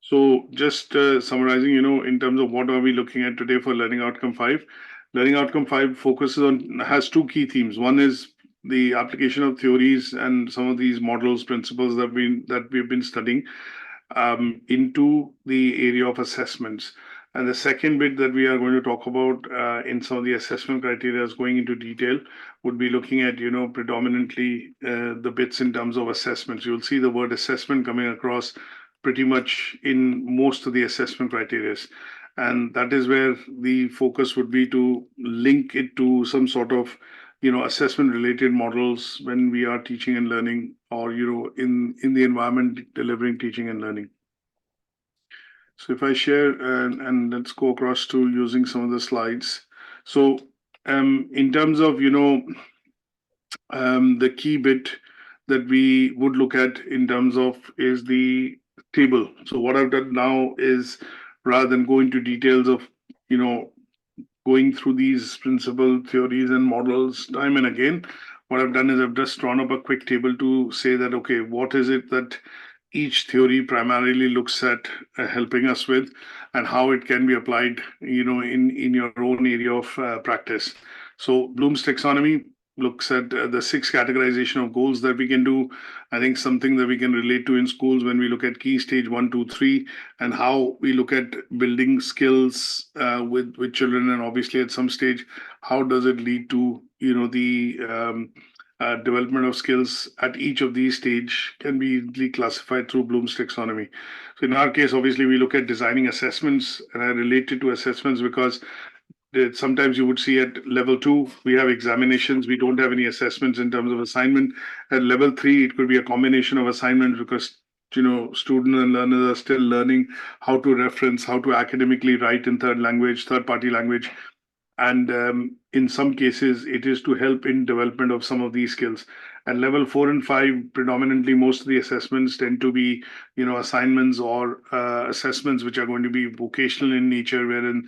So just summarizing, in terms of what are we looking at today for Learning Outcome 5, Learning Outcome 5 has two key themes. One is the application of theories and some of these models, principles that we've been studying into the area of assessments. And the second bit that we are going to talk about in some of the assessment criteria, going into detail, would be looking at, predominantly the bits in terms of assessments. You'll see the word assessment coming across pretty much in most of the assessment criteria. And that is where the focus would be to link it to some sort of assessment related models when we are teaching and learning, or in the environment delivering teaching and learning. So if I share and let's go across to using some of the slides. So in terms of the key bit that we would look at in terms of is the table. So what I've done now is, rather than go into details of going through these principle theories and models time and again, what I've done is I've just drawn up a quick table to say that, okay, what is it that each theory primarily looks at helping us with, and how it can be applied, in your own area of practice. So Bloom's taxonomy looks at the 6 categorization of goals that we can do. I think something that we can relate to in schools when we look at key stage 1, 2, 3, and how we look at building skills with children, and obviously at some stage, how does it lead to the development of skills at each of these stage can be easily classified through Bloom's taxonomy. So in our case, obviously, we look at designing assessments, and I relate it to assessments because sometimes you would see at level 2, we have examinations. We don't have any assessments in terms of assignment. At level 3, it could be a combination of assignments because students and learners are still learning how to reference, how to academically write in third-party language. And in some cases, it is to help in development of some of these skills. At level 4 and 5, predominantly most of the assessments tend to be, assignments or assessments which are going to be vocational in nature, wherein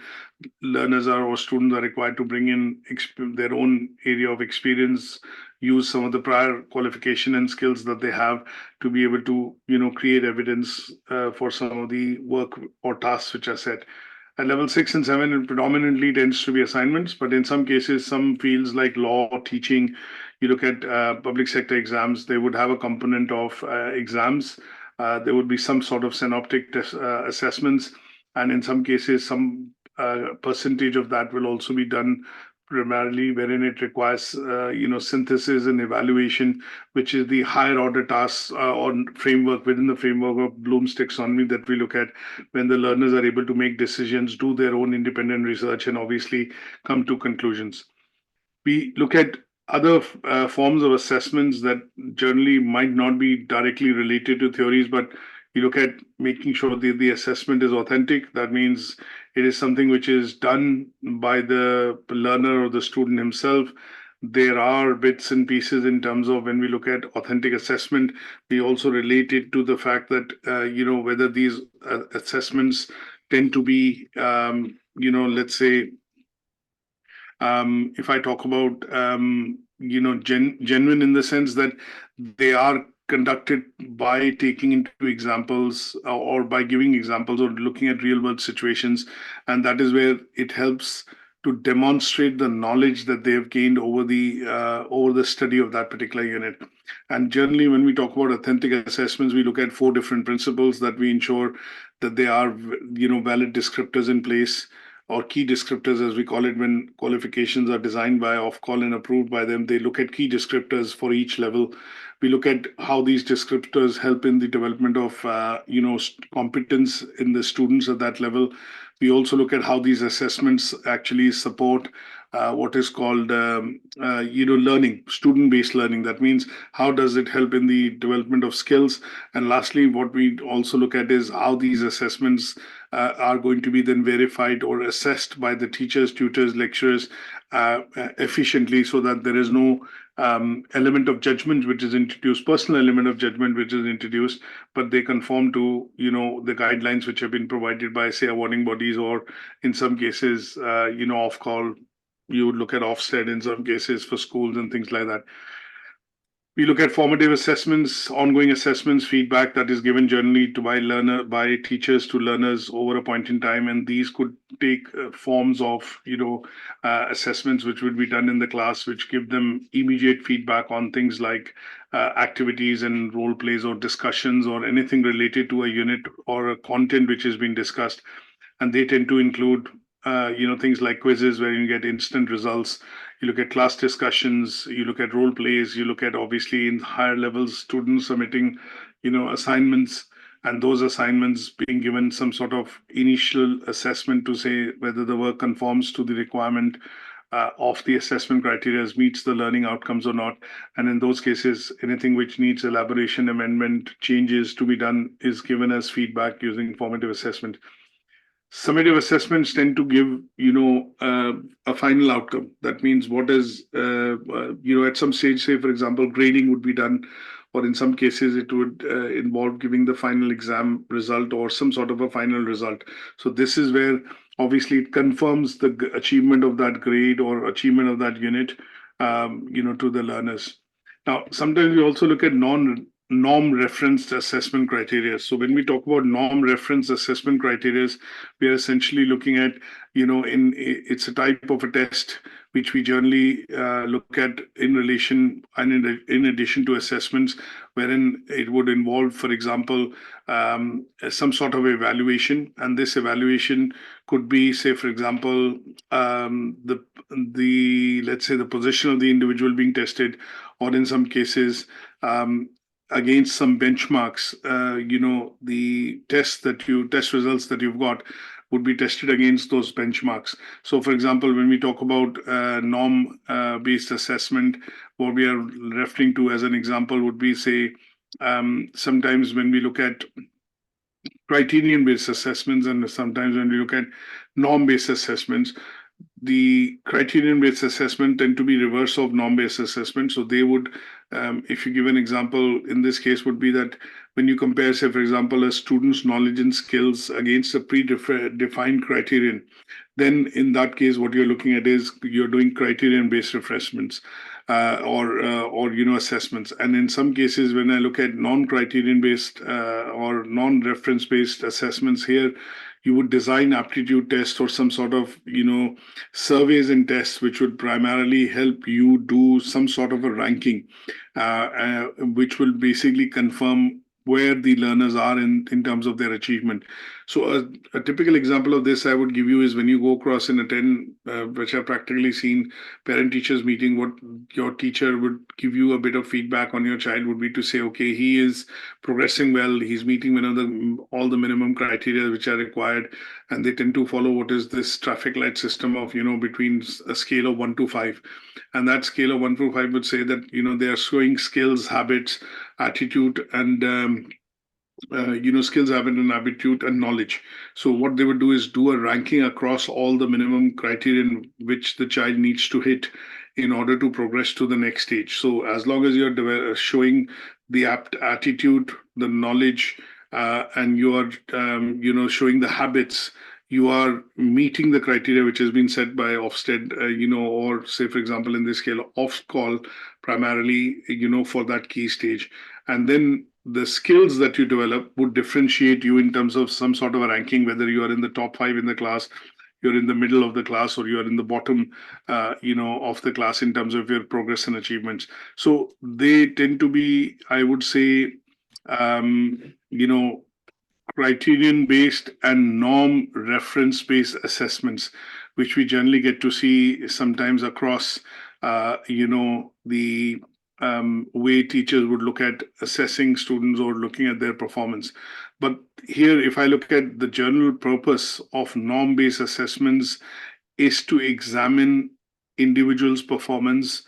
learners or students are required to bring in their own area of experience, use some of the prior qualification and skills that they have to be able to, create evidence for some of the work or tasks which are set. At level 6 and 7, it predominantly tends to be assignments, but in some cases, some fields like law, teaching, you look at public sector exams, they would have a component of exams. There would be some sort of synoptic assessments, and in some cases, some percentage of that will also be done primarily wherein it requires synthesis and evaluation, which is the higher order tasks or framework within the framework of Bloom's taxonomy that we look at, when the learners are able to make decisions, do their own independent research, and obviously come to conclusions. We look at other forms of assessments that generally might not be directly related to theories, but you look at making sure that the assessment is authentic. That means it is something which is done by the learner or the student himself. There are bits and pieces in terms of when we look at authentic assessment, we also relate it to the fact that, whether these assessments tend to be, let's say, if I talk about, genuine in the sense that they are conducted by taking into examples or by giving examples or looking at real world situations. And that is where it helps to demonstrate the knowledge that they have gained over the study of that particular unit. And generally, when we talk about authentic assessments, we look at 4 different principles that we ensure that they are, valid descriptors in place, or key descriptors, as we call it, when qualifications are designed by Ofqual and approved by them. They look at key descriptors for each level. We look at how these descriptors help in the development of, competence in the students at that level. We also look at how these assessments actually support what is called, learning, student-based learning. That means how does it help in the development of skills? And lastly, what we also look at is how these assessments are going to be then verified or assessed by the teachers, tutors, lecturers efficiently, so that there is no element of judgment which is introduced, personal element of judgment which is introduced, but they conform to the guidelines which have been provided by, say, awarding bodies, or in some cases, Ofqual. You would look at Ofsted in some cases for schools and things like that. We look at formative assessments, ongoing assessments, feedback that is given generally to by teachers to learners over a point in time, and these could take forms of assessments which would be done in the class, which give them immediate feedback on things like activities and role plays or discussions or anything related to a unit or a content which has been discussed, and they tend to include things like quizzes where you get instant results. You look at class discussions, you look at role plays, you look at obviously in higher levels students submitting assignments, and those assignments being given some sort of initial assessment to say whether the work conforms to the requirement of the assessment criteria, meets the learning outcomes or not. And in those cases, anything which needs elaboration, amendment, changes to be done is given as feedback using formative assessment. Summative assessments tend to give a final outcome. That means what is at some stage, say for example grading would be done, or in some cases it would involve giving the final exam result or some sort of a final result. So this is where obviously it confirms the achievement of that grade or achievement of that unit to the learners. Now sometimes we also look at norm referenced assessment criteria. So when we talk about norm reference assessment criteria, we are essentially looking at, it's a type of a test which we generally look at in relation and in addition to assessments, wherein it would involve, for example, some sort of evaluation, and this evaluation could be, say, for example, the let's say the position of the individual being tested, or in some cases against some benchmarks. The test results that you've got would be tested against those benchmarks. So, for example, when we talk about norm based assessment, what we are referring to as an example would be, say, sometimes when we look at criterion based assessments and sometimes when we look at norm based assessments, the criterion based assessment tend to be reverse of norm based assessment. So they would, if you give an example in this case, would be that when you compare, say, for example, a student's knowledge and skills against a predefined criterion, then in that case, what you're looking at is you're doing criterion based assessments. Or assessments, and in some cases when I look at non-criterion based or non-reference based assessments, here you would design aptitude tests or some sort of surveys and tests which would primarily help you do some sort of a ranking, which will basically confirm where the learners are in terms of their achievement. So a typical example of this I would give you is when you go across and attend, which I've practically seen, parent-teachers meeting, what your teacher would give you a bit of feedback on your child would be to say, okay, he is progressing well, he's meeting all the minimum criteria which are required, and they tend to follow what is this traffic light system of, between a scale of 1 to 5. And that scale of 1 to 5 would say that, they are showing skills, habits, attitude, and skills, habit, and attitude, and knowledge. So what they would do is do a ranking across all the minimum criterion which the child needs to hit in order to progress to the next stage. So as long as you're showing the attitude, the knowledge, and you are showing the habits, you are meeting the criteria which has been set by Ofsted, or say, for example, in this scale, Ofscol primarily, for that key stage. And then the skills that you develop would differentiate you in terms of some sort of a ranking, whether you are in the top 5 in the class, you're in the middle of the class, or you're in the bottom, of the class in terms of your progress and achievements. So they tend to be, I would say, criterion based and norm reference based assessments, which we generally get to see sometimes across, the way teachers would look at assessing students or looking at their performance. But here, if I look at the general purpose of norm based assessments, is to examine individuals' performance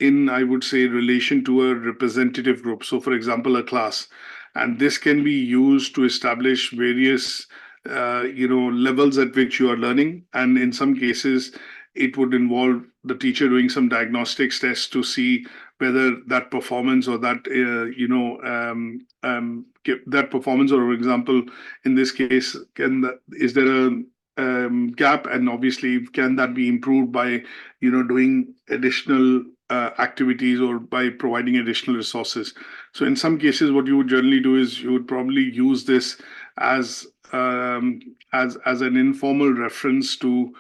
in, I would say, relation to a representative group. So, for example, a class. And this can be used to establish various, levels at which you are learning. And in some cases, it would involve the teacher doing some diagnostics tests to see whether that performance or that, that performance, or for example, in this case, is there a gap, and obviously can that be improved by doing additional activities or by providing additional resources. So in some cases, what you would generally do is you would probably use this as as an informal reference to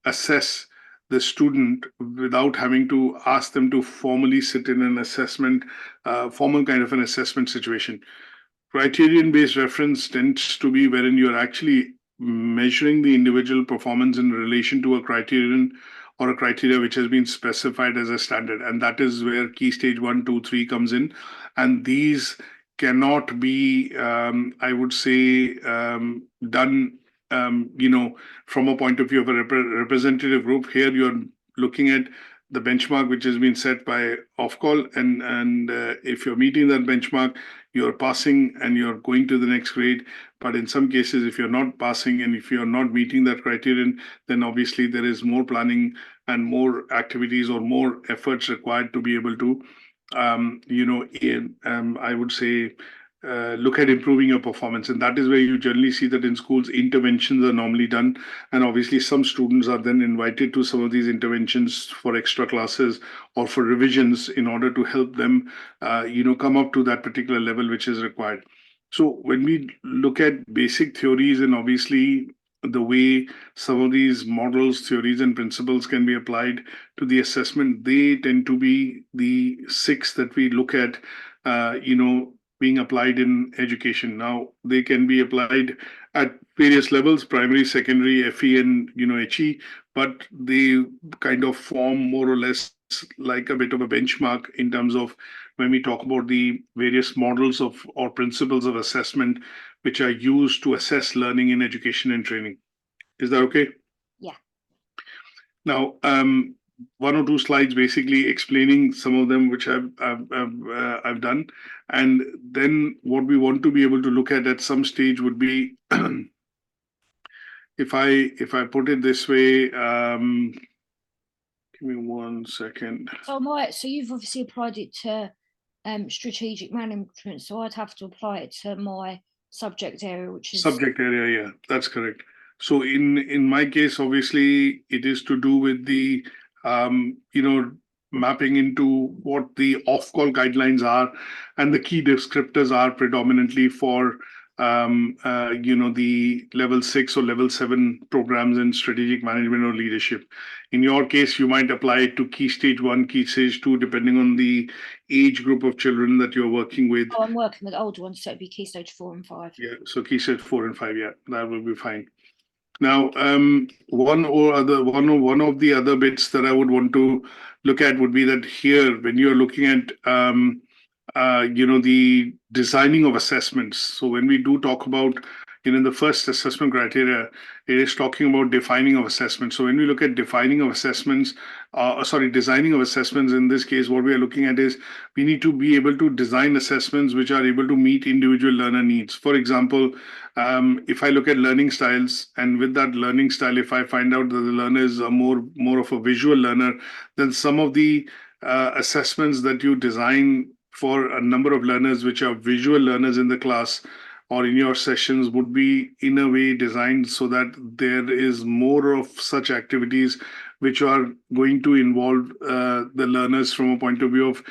assess the student without having to ask them to formally sit in an assessment, formal kind of an assessment situation. Criterion-based reference tends to be wherein you're actually measuring the individual performance in relation to a criterion or a criteria which has been specified as a standard. And that is where key stage 1, 2, 3 comes in. And these cannot be, I would say, done, from a point of view of a representative group. Here you're looking at the benchmark which has been set by Ofqual, and if you're meeting that benchmark, you're passing and you're going to the next grade. But in some cases, if you're not passing and if you're not meeting that criterion, then obviously there is more planning and more activities or more efforts required to be able to, I would say, look at improving your performance. And that is where you generally see that in schools, interventions are normally done. And obviously, some students are then invited to some of these interventions for extra classes or for revisions in order to help them, come up to that particular level which is required. So when we look at basic theories and obviously the way some of these models, theories, and principles can be applied to the assessment, they tend to be the 6 that we look at, being applied in education. Now, they can be applied at various levels, primary, secondary, FE, and HE, but they kind of form more or less like a bit of a benchmark in terms of when we talk about the various models of or principles of assessment which are used to assess learning in education and training. Is that okay? Yeah. Now, one or two slides basically explaining some of them which I've done, and then what we want to be able to look at some stage would be if I put it this way. Give me 1 second. So you've obviously applied it to strategic management, so I'd have to apply it to my subject area, which is subject area. Yeah, that's correct. So in my case, obviously, it is to do with the mapping into what the off-call guidelines are, and the key descriptors are predominantly for the level 6 or level 7 programs in strategic management or leadership. In your case, you might apply it to key stage 1, key stage 2, depending on the age group of children that you're working with. Oh, I'm working with older ones, so it'd be key stage 4 and 5. Yeah, so key stage 4 and 5, yeah, that will be fine. Now, one of the other bits that I would want to look at would be that here, when you're looking at the designing of assessments. So when we do talk about, the first assessment criteria, it is talking about defining of assessments. So when we look at designing of assessments, in this case, what we are looking at is we need to be able to design assessments which are able to meet individual learner needs. For example, if I look at learning styles, and with that learning style, if I find out that the learner is more of a visual learner, then some of the assessments that you design for a number of learners which are visual learners in the class or in your sessions would be in a way designed so that there is more of such activities which are going to involve the learners from a point of view of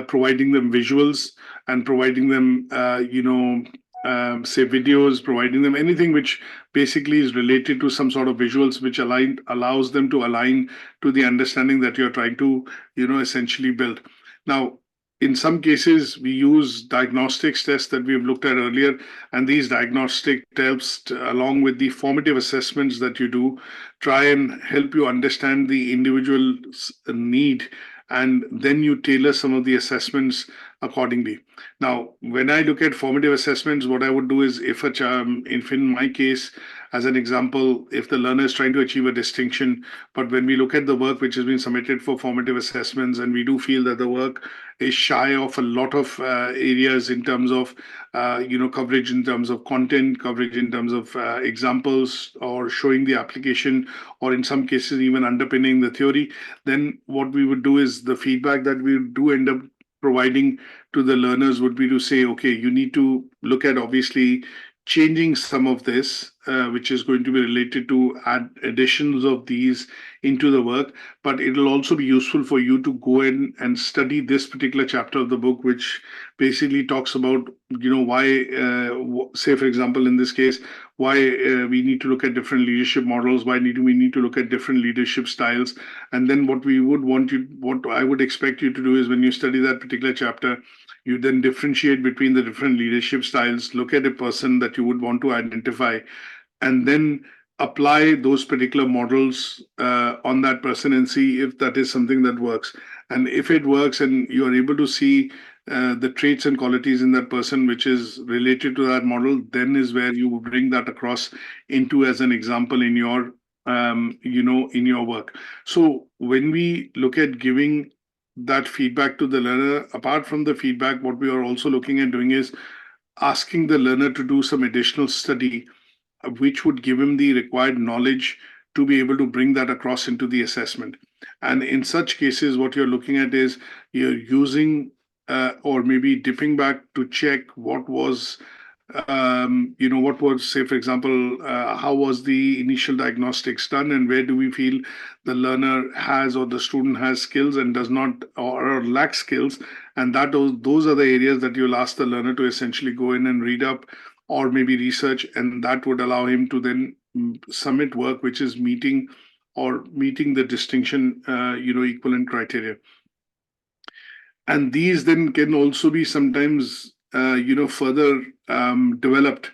providing them visuals and providing them, say videos, providing them anything which basically is related to some sort of visuals which allows them to align to the understanding that you're trying to, essentially build. Now, in some cases, we use diagnostics tests that we've looked at earlier, and these diagnostic tests, along with the formative assessments that you do, try and help you understand the individual's need, and then you tailor some of the assessments accordingly. Now, when I look at formative assessments, what I would do is if in my case, as an example, if the learner is trying to achieve a distinction, but when we look at the work which has been submitted for formative assessments, and we do feel that the work is shy of a lot of areas in terms of, coverage in terms of content, coverage in terms of examples, or showing the application, or in some cases even underpinning the theory, then what we would do is the feedback that we do end up providing to the learners would be to say, okay, you need to look at obviously changing some of this which is going to be related to add additions of these into the work, but it will also be useful for you to go in and study this particular chapter of the book, which basically talks about, why, say, for example, in this case, why we need to look at different leadership models, why we need to look at different leadership styles. And then what I would expect you to do is when you study that particular chapter, you then differentiate between the different leadership styles, look at a person that you would want to identify, and then apply those particular models on that person and see if that is something that works. And if it works and you are able to see the traits and qualities in that person which is related to that model, then is where you bring that across into as an example in your in your work. So when we look at giving that feedback to the learner, apart from the feedback, what we are also looking at doing is asking the learner to do some additional study, which would give him the required knowledge to be able to bring that across into the assessment. And in such cases, what you're looking at is you're using or maybe dipping back to check what was what was, say, for example, how was the initial diagnostics done, and where do we feel the learner has or the student has skills and does not or lacks skills, and that those are the areas that you'll ask the learner to essentially go in and read up or maybe research, and that would allow him to then submit work which is meeting the distinction, equivalent criteria. And these then can also be sometimes, further developed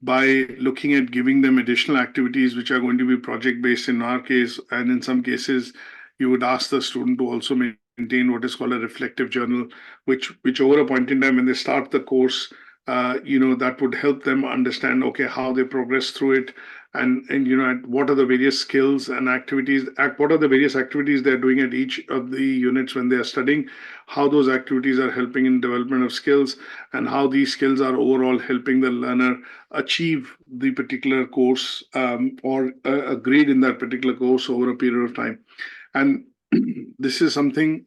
by looking at giving them additional activities which are going to be project based in our case, and in some cases, you would ask the student to also maintain what is called a reflective journal, which over a point in time when they start the course, that would help them understand, okay, how they progress through it, and what are the various skills and activities, what are the various activities they're doing at each of the units when they are studying, how those activities are helping in development of skills, and how these skills are overall helping the learner achieve the particular course, or a grade in that particular course over a period of time. And this is something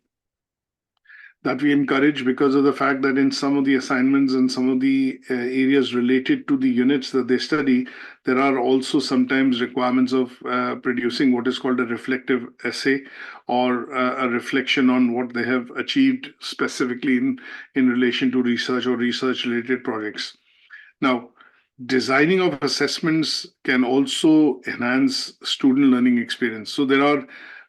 that we encourage because of the fact that in some of the assignments and some of the areas related to the units that they study, there are also sometimes requirements of producing what is called a reflective essay, or a reflection on what they have achieved specifically in relation to research or research related projects. Now, designing of assessments can also enhance student learning experience. So there are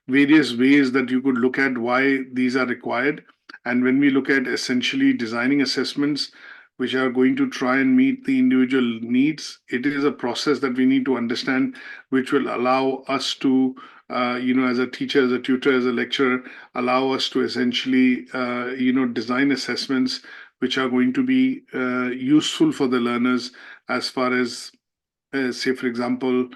various ways that you could look at why these are required. And when we look at essentially designing assessments which are going to try and meet the individual needs, it is a process that we need to understand, which will allow us to, as a teacher, as a tutor, as a lecturer, allow us to essentially, design assessments which are going to be useful for the learners as far as, say, for example,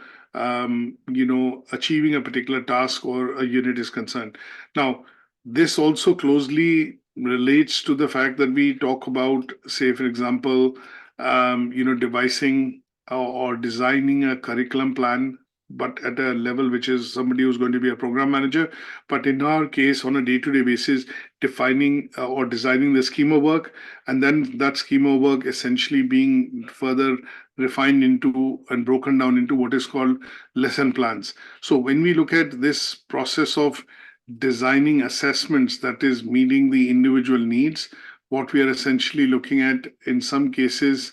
achieving a particular task or a unit is concerned. Now, this also closely relates to the fact that we talk about, say, for example, devising or designing a curriculum plan, but at a level which is somebody who's going to be a program manager. But in our case, on a day-to-day basis, defining or designing the schema work, and then that schema work essentially being further refined into and broken down into what is called lesson plans. So when we look at this process of designing assessments that is meeting the individual needs, what we are essentially looking at in some cases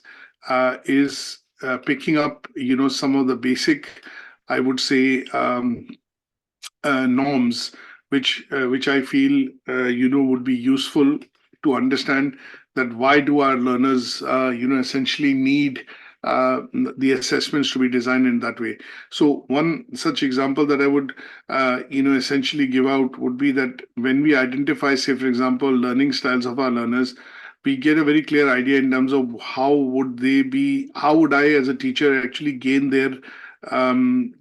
is picking up, some of the basic, I would say, norms, which I feel, would be useful to understand that why do our learners, essentially need the assessments to be designed in that way. So one such example that I would, essentially give out would be that when we identify, say, for example, learning styles of our learners, we get a very clear idea in terms of how would I as a teacher actually gain their,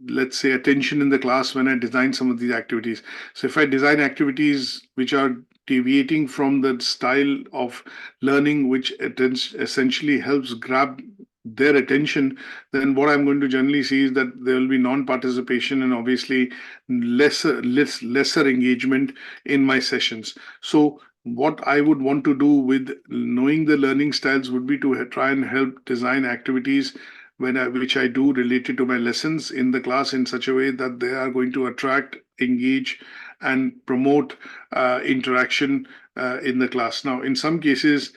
let's say, attention in the class when I design some of these activities. So if I design activities which are deviating from the style of learning, which essentially helps grab their attention, then what I'm going to generally see is that there will be non-participation and obviously lesser engagement in my sessions. So what I would want to do with knowing the learning styles would be to try and help design activities which I do related to my lessons in the class in such a way that they are going to attract, engage, and promote interaction in the class. Now, in some cases,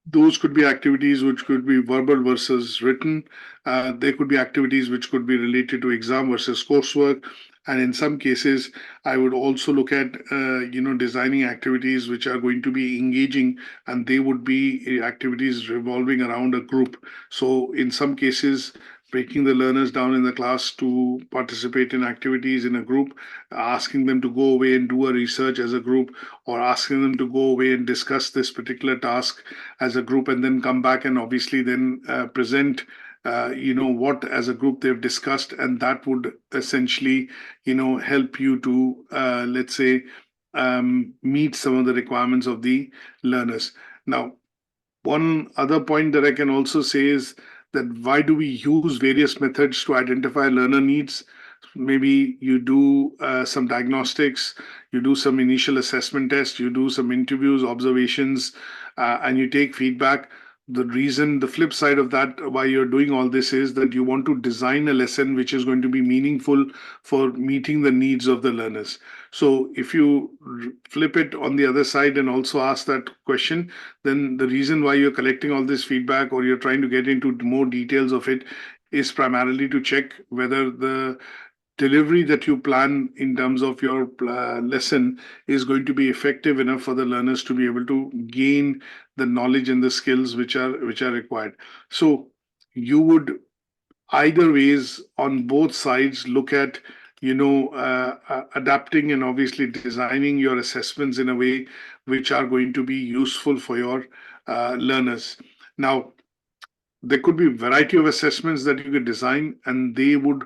those could be activities which could be verbal versus written. There could be activities which could be related to exam versus coursework. And in some cases, I would also look at, designing activities which are going to be engaging, and they would be activities revolving around a group. So in some cases, breaking the learners down in the class to participate in activities in a group, asking them to go away and do a research as a group, or asking them to go away and discuss this particular task as a group and then come back and obviously then present what as a group they've discussed, and that would essentially help you to let's say meet some of the requirements of the learners. Now, one other point that I can also say is that why do we use various methods to identify learner needs? Maybe you do some diagnostics, you do some initial assessment tests, you do some interviews, observations, and you take feedback. The flip side of that, why you're doing all this is that you want to design a lesson which is going to be meaningful for meeting the needs of the learners. So if you flip it on the other side and also ask that question, then the reason why you're collecting all this feedback or you're trying to get into more details of it is primarily to check whether the delivery that you plan in terms of your lesson is going to be effective enough for the learners to be able to gain the knowledge and the skills which are required. So you would either ways on both sides look at adapting and obviously designing your assessments in a way which are going to be useful for your learners. Now, there could be a variety of assessments that you could design, and they would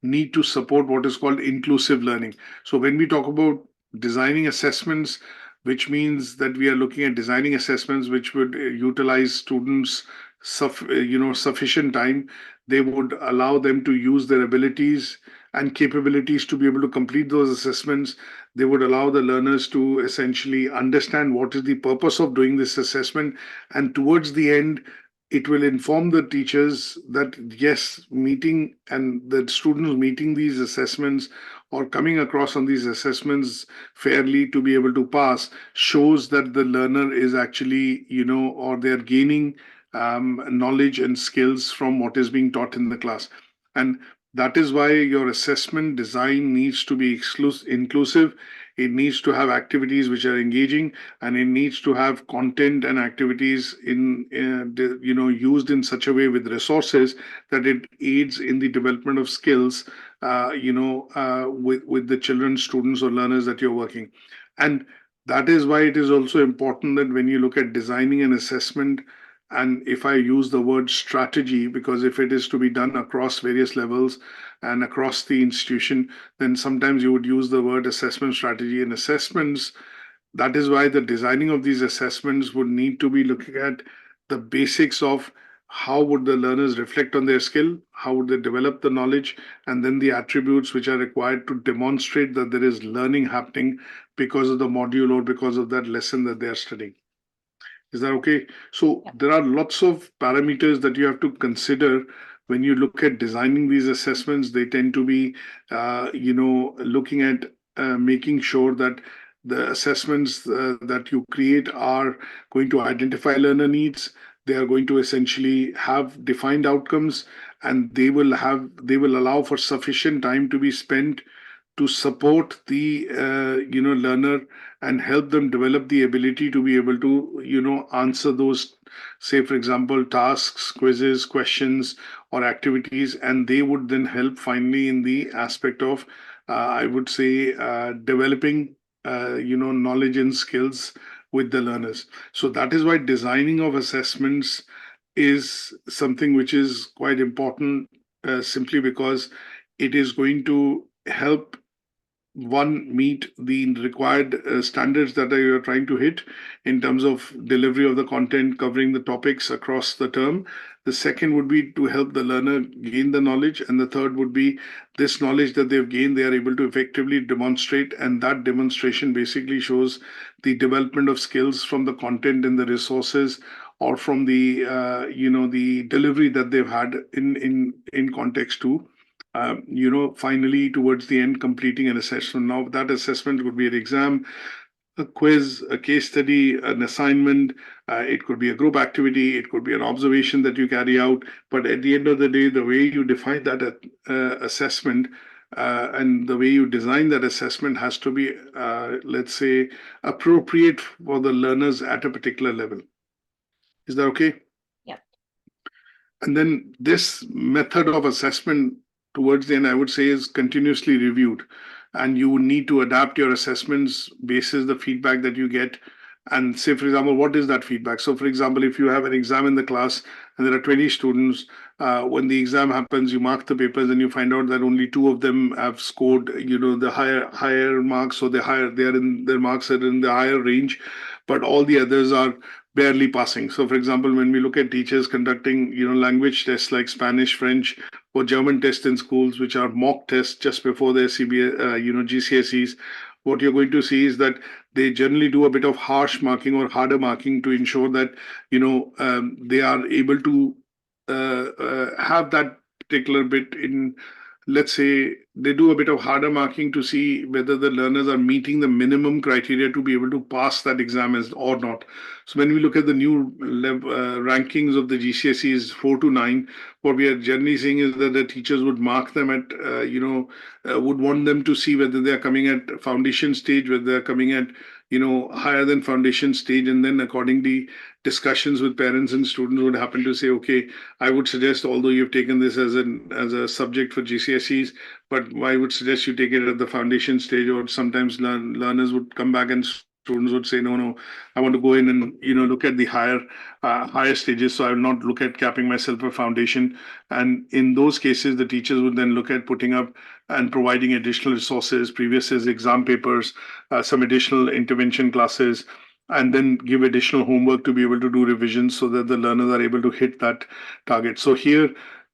need to support what is called inclusive learning. So when we talk about designing assessments, which means that we are looking at designing assessments which would utilize students sufficient time, they would allow them to use their abilities and capabilities to be able to complete those assessments. They would allow the learners to essentially understand what is the purpose of doing this assessment, and towards the end it will inform the teachers that yes, meeting and the students meeting these assessments or coming across on these assessments fairly to be able to pass shows that the learner is actually, or they're gaining knowledge and skills from what is being taught in the class. And that is why your assessment design needs to be inclusive. It needs to have activities which are engaging, and it needs to have content and activities used in such a way with resources that it aids in the development of skills, with the children, students, or learners that you're working. And that is why it is also important that when you look at designing an assessment, and if I use the word strategy, because if it is to be done across various levels and across the institution, then sometimes you would use the word assessment strategy. And assessments, that is why the designing of these assessments would need to be looking at the basics of how would the learners reflect on their skill, how would they develop the knowledge, and then the attributes which are required to demonstrate that there is learning happening because of the module or because of that lesson that they are studying. Is that okay? So Yeah. there are lots of parameters that you have to consider when you look at designing these assessments. They tend to be, looking at making sure that the assessments that you create are going to identify learner needs. They are going to essentially have defined outcomes, and they will allow for sufficient time to be spent to support the learner and help them develop the ability to be able to answer those, say for example, tasks, quizzes, questions, or activities, and they would then help finally in the aspect of I would say developing knowledge and skills with the learners. So that is why designing of assessments is something which is quite important, simply because it is going to help one meet the required standards that you're trying to hit in terms of delivery of the content, covering the topics across the term. The second would be to help the learner gain the knowledge, and the third would be this knowledge that they've gained they are able to effectively demonstrate, and that demonstration basically shows the development of skills from the content and the resources or from the the delivery that they've had in context to finally towards the end completing an assessment. Now that assessment would be an exam, a quiz, a case study, an assignment. It could be a group activity. It could be an observation that you carry out. But at the end of the day, the way you define that assessment and the way you design that assessment has to be, let's say, appropriate for the learners at a particular level. Is that okay? Yeah. And then this method of assessment towards the end, I would say, is continuously reviewed. And you would need to adapt your assessments basis the feedback that you get. And say, for example, what is that feedback? So, for example, if you have an exam in the class and there are 20 students, when the exam happens, you mark the papers and you find out that only 2 of them have scored, the higher marks, so their marks are in the higher range, but all the others are barely passing. So, for example, when we look at teachers conducting, language tests like Spanish, French, or German tests in schools, which are mock tests just before their GCSEs, what you're going to see is that they generally do a bit of harsh marking or harder marking to ensure that they are able to have that particular bit in. Let's say they do a bit of harder marking to see whether the learners are meeting the minimum criteria to be able to pass that exam or not. So when we look at the new rankings of the GCSEs 4 to 9, what we are generally seeing is that the teachers would mark them at, would want them to see whether they are coming at foundation stage, whether they are coming at, higher than foundation stage, and then accordingly discussions with parents and students would happen to say, okay, I would suggest, although you've taken this as a subject for GCSEs, but I would suggest you take it at the foundation stage. Or sometimes learners would come back and students would say, no, I want to go in and look at the higher stages, so I will not look at capping myself for foundation. And in those cases, the teachers would then look at putting up and providing additional resources, previous year's exam papers, some additional intervention classes, and then give additional homework to be able to do revisions so that the learners are able to hit that target. So here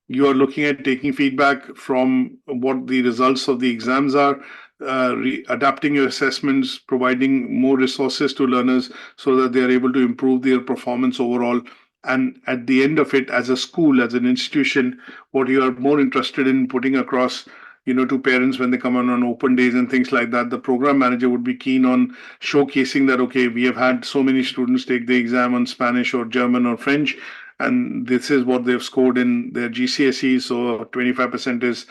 you are looking at taking feedback from what the results of the exams are, adapting your assessments, providing more resources to learners so that they are able to improve their performance overall. And at the end of it, as a school, as an institution, what you are more interested in putting across to parents when they come on open days and things like that, the program manager would be keen on showcasing that, okay, we have had so many students take the exam on Spanish or German or French, and this is what they've scored in their GCSEs. So 25% is,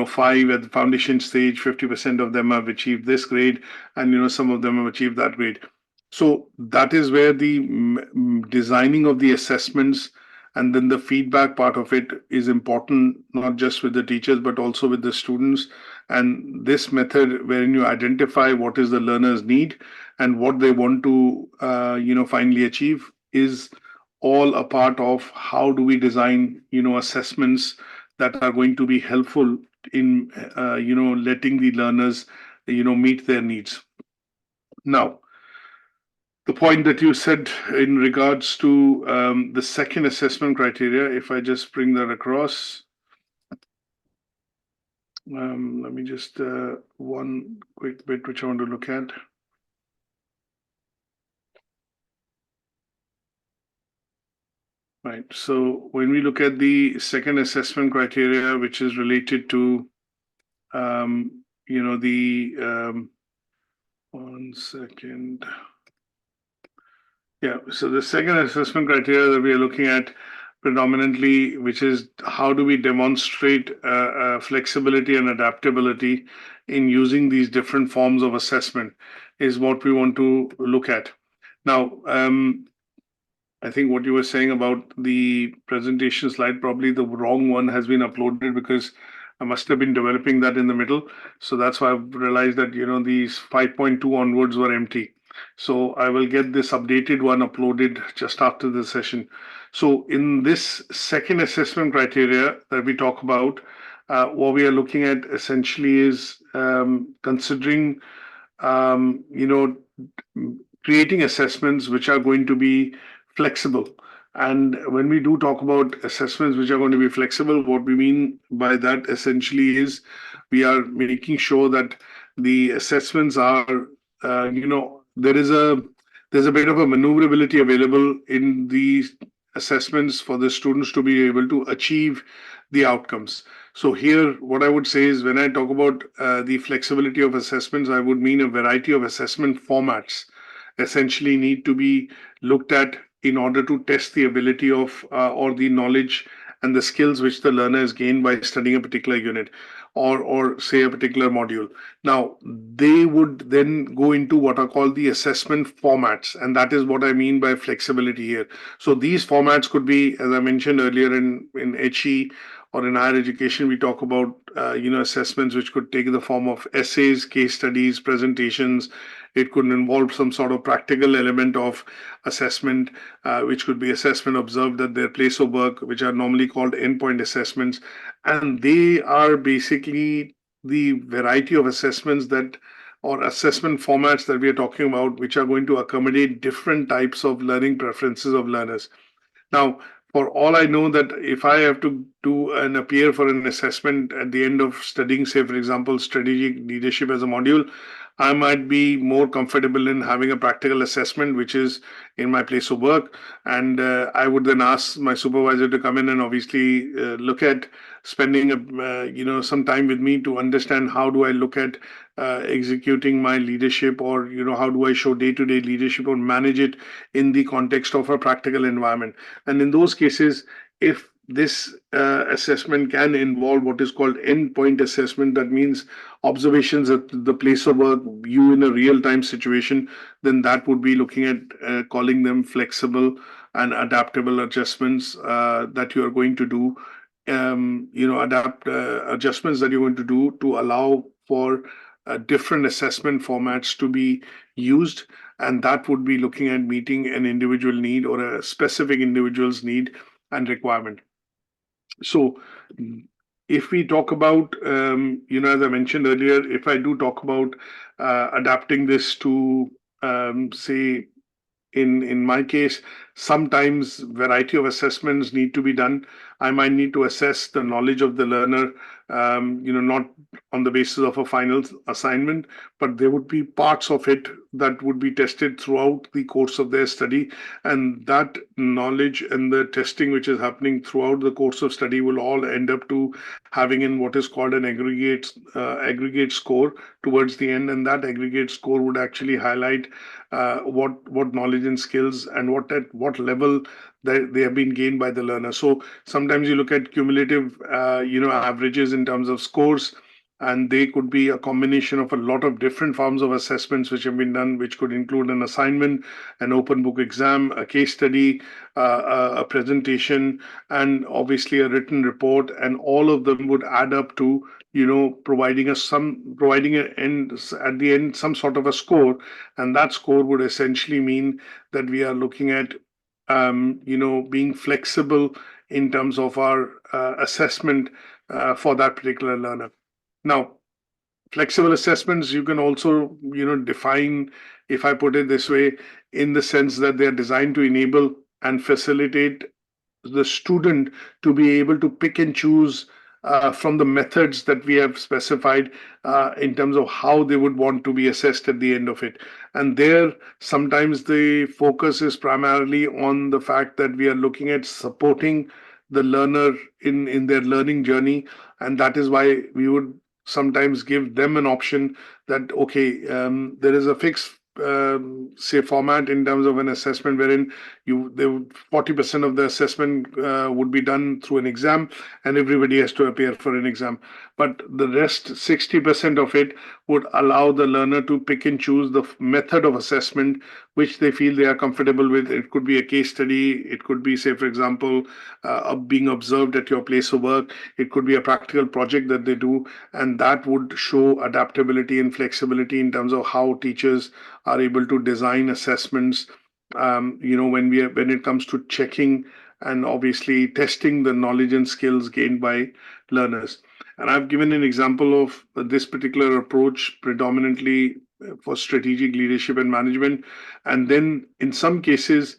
5 at the foundation stage, 50% of them have achieved this grade, and, some of them have achieved that grade. So that is where the designing of the assessments and then the feedback part of it is important, not just with the teachers, but also with the students. And this method, wherein you identify what is the learner's need and what they want to, finally achieve, is all a part of how do we design, assessments that are going to be helpful in, letting the learners, meet their needs. Now, the point that you said in regards to the second assessment criteria, if I just bring that across, let me just one quick bit which I want to look at. Right. So when we look at the second assessment criteria, which is related to, one second. Yeah, so the second assessment criteria that we are looking at predominantly, which is how do we demonstrate flexibility and adaptability in using these different forms of assessment, is what we want to look at. Now, I think what you were saying about the presentation slide, probably the wrong one has been uploaded because I must have been developing that in the middle. So that's why I've realized that, these 5.2 onwards were empty. So I will get this updated one uploaded just after the session. So in this second assessment criteria that we talk about, what we are looking at essentially is considering, creating assessments which are going to be flexible. And when we do talk about assessments which are going to be flexible, what we mean by that essentially is we are making sure that the assessments are, there is a there's a bit of a maneuverability available in these assessments for the students to be able to achieve the outcomes. So here, what I would say is when I talk about the flexibility of assessments, I would mean a variety of assessment formats essentially need to be looked at in order to test the ability of or the knowledge and the skills which the learner has gained by studying a particular unit or say a particular module. Now, they would then go into what are called the assessment formats, and that is what I mean by flexibility here. So these formats could be, as I mentioned earlier, in HE or in higher education, we talk about assessments which could take the form of essays, case studies, presentations. It could involve some sort of practical element of assessment, which could be assessment observed at their place of work, which are normally called endpoint assessments. And they are basically the variety of assessments that or assessment formats that we are talking about, which are going to accommodate different types of learning preferences of learners. Now, for all I know that if I have to do and appear for an assessment at the end of studying, say, for example, strategic leadership as a module, I might be more comfortable in having a practical assessment, which is in my place of work. And I would then ask my supervisor to come in and obviously look at spending some time with me to understand how do I look at executing my leadership, or how do I show day-to-day leadership or manage it in the context of a practical environment. And in those cases, if this assessment can involve what is called endpoint assessment, that means observations at the place of work, you in a real-time situation, then that would be looking at calling them flexible and adaptable adjustments that you are going to do, adjustments that you're going to do to allow for different assessment formats to be used, and that would be looking at meeting an individual need or a specific individual's need and requirement. So if we talk about, as I mentioned earlier, if I do talk about adapting this to, say, in my case, sometimes variety of assessments need to be done. I might need to assess the knowledge of the learner, not on the basis of a final assignment, but there would be parts of it that would be tested throughout the course of their study. And that knowledge and the testing which is happening throughout the course of study will all end up to having in what is called an aggregate score towards the end. And that aggregate score would actually highlight what knowledge and skills and at what level they have been gained by the learner. So sometimes you look at cumulative, averages in terms of scores, and they could be a combination of a lot of different forms of assessments which have been done, which could include an assignment, an open book exam, a case study, a presentation, and obviously a written report, and all of them would add up to providing at the end some sort of a score, and that score would essentially mean that we are looking at being flexible in terms of our assessment for that particular learner. Now, flexible assessments you can also define, if I put it this way, in the sense that they are designed to enable and facilitate the student to be able to pick and choose from the methods that we have specified in terms of how they would want to be assessed at the end of it. And there, sometimes the focus is primarily on the fact that we are looking at supporting the learner in their learning journey. And that is why we would sometimes give them an option that, okay, there is a fixed say format in terms of an assessment wherein 40% of the assessment would be done through an exam, and everybody has to appear for an exam. But the rest, 60% of it, would allow the learner to pick and choose the method of assessment which they feel they are comfortable with. It could be a case study. It could be, say, for example, being observed at your place of work. It could be a practical project that they do, and that would show adaptability and flexibility in terms of how teachers are able to design assessments. When it comes to checking and obviously testing the knowledge and skills gained by learners. And I've given an example of this particular approach predominantly for strategic leadership and management. And then in some cases,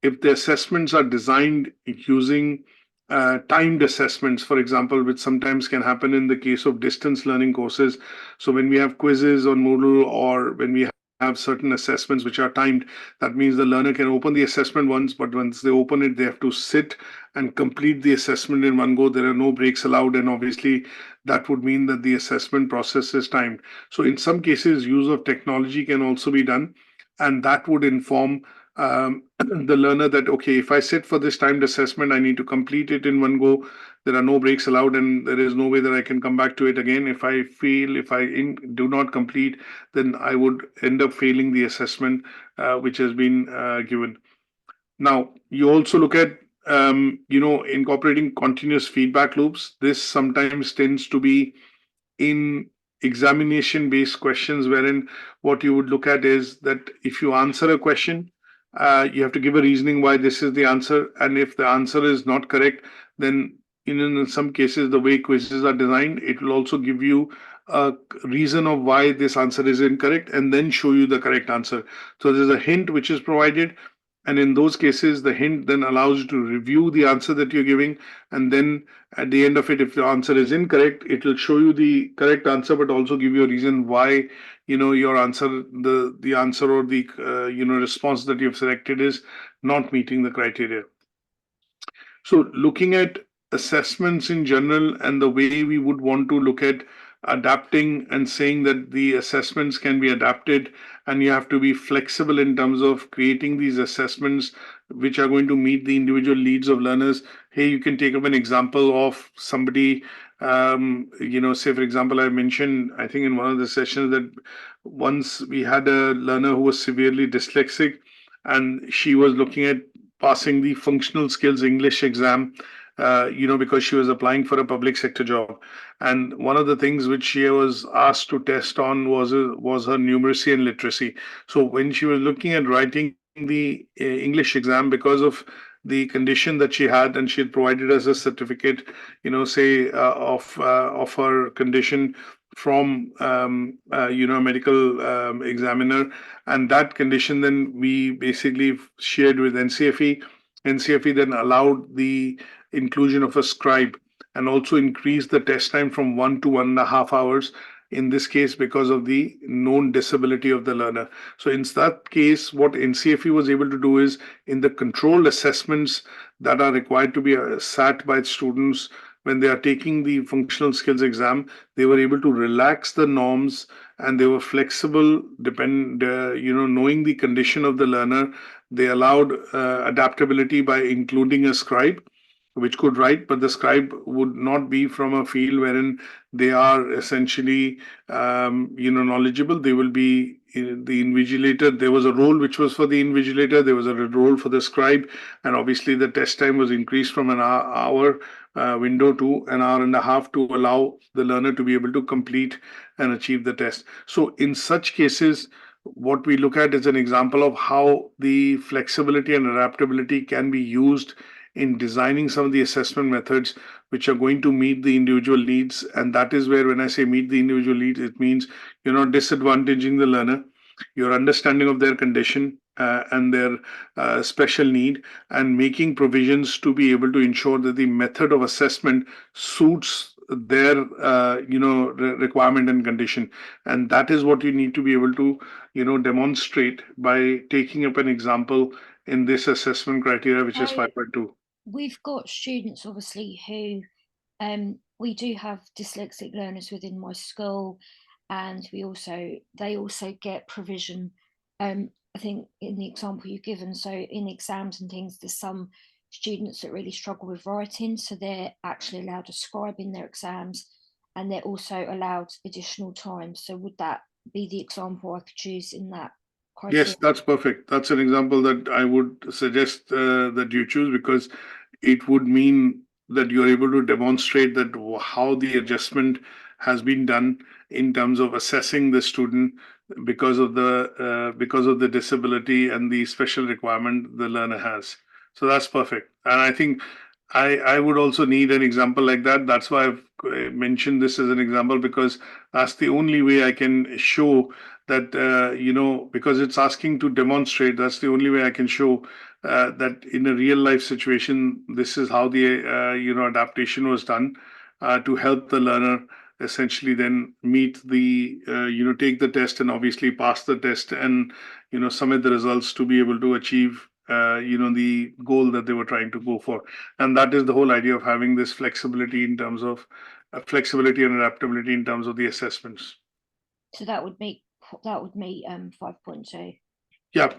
if the assessments are designed using timed assessments, for example, which sometimes can happen in the case of distance learning courses. So when we have quizzes on Moodle, or when we have certain assessments which are timed. That means the learner can open the assessment once, but once they open it, they have to sit and complete the assessment in one go. There are no breaks allowed, and obviously that would mean that the assessment process is timed. So in some cases, use of technology can also be done, and that would inform the learner that, okay, if I sit for this timed assessment, I need to complete it in one go. There are no breaks allowed, and there is no way that I can come back to it again. If I do not complete, then I would end up failing the assessment which has been given. Now, you also look at incorporating continuous feedback loops. This sometimes tends to be in examination based questions, wherein what you would look at is that if you answer a question, you have to give a reasoning why this is the answer, and if the answer is not correct, then in some cases the way quizzes are designed, it will also give you a reason of why this answer is incorrect and then show you the correct answer. So there's a hint which is provided, and in those cases the hint then allows you to review the answer that you're giving, and then at the end of it, if the answer is incorrect, it will show you the correct answer, but also give you a reason why your answer, the answer or the response that you've selected is not meeting the criteria. So looking at assessments in general and the way we would want to look at adapting and saying that the assessments can be adapted, and you have to be flexible in terms of creating these assessments which are going to meet the individual needs of learners. Hey, you can take up an example of somebody, say for example, I mentioned, I think in one of the sessions, that once we had a learner who was severely dyslexic, and she was looking at passing the functional skills English exam, because she was applying for a public sector job. And one of the things which she was asked to test on was her numeracy and literacy. So when she was looking at writing the English exam, because of the condition that she had, and she had provided us a certificate, say of her condition from a medical examiner, and that condition then we basically shared with NCFE. NCFE then allowed the inclusion of a scribe and also increased the test time from 1 to 1.5 hours, in this case because of the known disability of the learner. So in that case, what NCFE was able to do is, in the controlled assessments that are required to be sat by students when they are taking the functional skills exam, they were able to relax the norms, and they were flexible, knowing the condition of the learner. They allowed adaptability by including a scribe which could write, but the scribe would not be from a field wherein they are essentially, knowledgeable. They will be the invigilator. There was a role which was for the invigilator. There was a role for the scribe, and obviously the test time was increased from an hour window to an hour and a half to allow the learner to be able to complete and achieve the test. So in such cases, what we look at is an example of how the flexibility and adaptability can be used in designing some of the assessment methods which are going to meet the individual needs. And that is where, when I say meet the individual needs, it means you're not disadvantaging the learner, your understanding of their condition and their special need, and making provisions to be able to ensure that the method of assessment suits their requirement and condition. And that is what you need to be able to demonstrate by taking up an example in this assessment criteria, which is 5.2. We've got students obviously who we do have dyslexic learners within my school, and they also get provision. I think in the example you've given, so in exams and things, there's some students that really struggle with writing, so they're actually allowed a scribe in their exams, and they're also allowed additional time. So would that be the example I could choose in that criteria? Yes, that's perfect. That's an example that I would suggest that you choose, because it would mean that you're able to demonstrate that how the adjustment has been done in terms of assessing the student because of the disability and the special requirement the learner has. So that's perfect. And I think I would also need an example like that. That's why I've mentioned this as an example, because that's the only way I can show that, because it's asking to demonstrate, that's the only way I can show that in a real life situation, this is how the, adaptation was done to help the learner essentially then meet the, take the test and obviously pass the test and, submit the results to be able to achieve, the goal that they were trying to go for. And that is the whole idea of having this flexibility in terms of flexibility and adaptability in terms of the assessments. So that would meet 5.2. Yeah.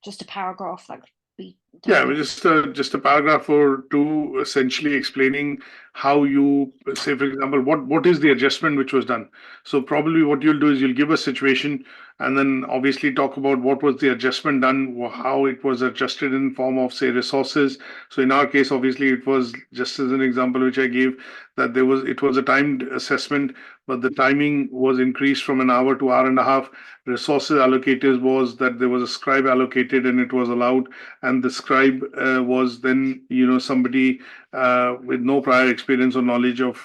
Just a paragraph that could be Yeah, done. just a paragraph or two, essentially explaining how you say, for example, what is the adjustment which was done. So probably what you'll do is you'll give a situation and then obviously talk about what was the adjustment done, how it was adjusted in form of, say, resources. So in our case, obviously, it was just as an example which I gave, that it was a timed assessment, but the timing was increased from an hour to hour and a half. Resources allocated was that there was a scribe allocated and it was allowed, and the scribe was then somebody with no prior experience or knowledge of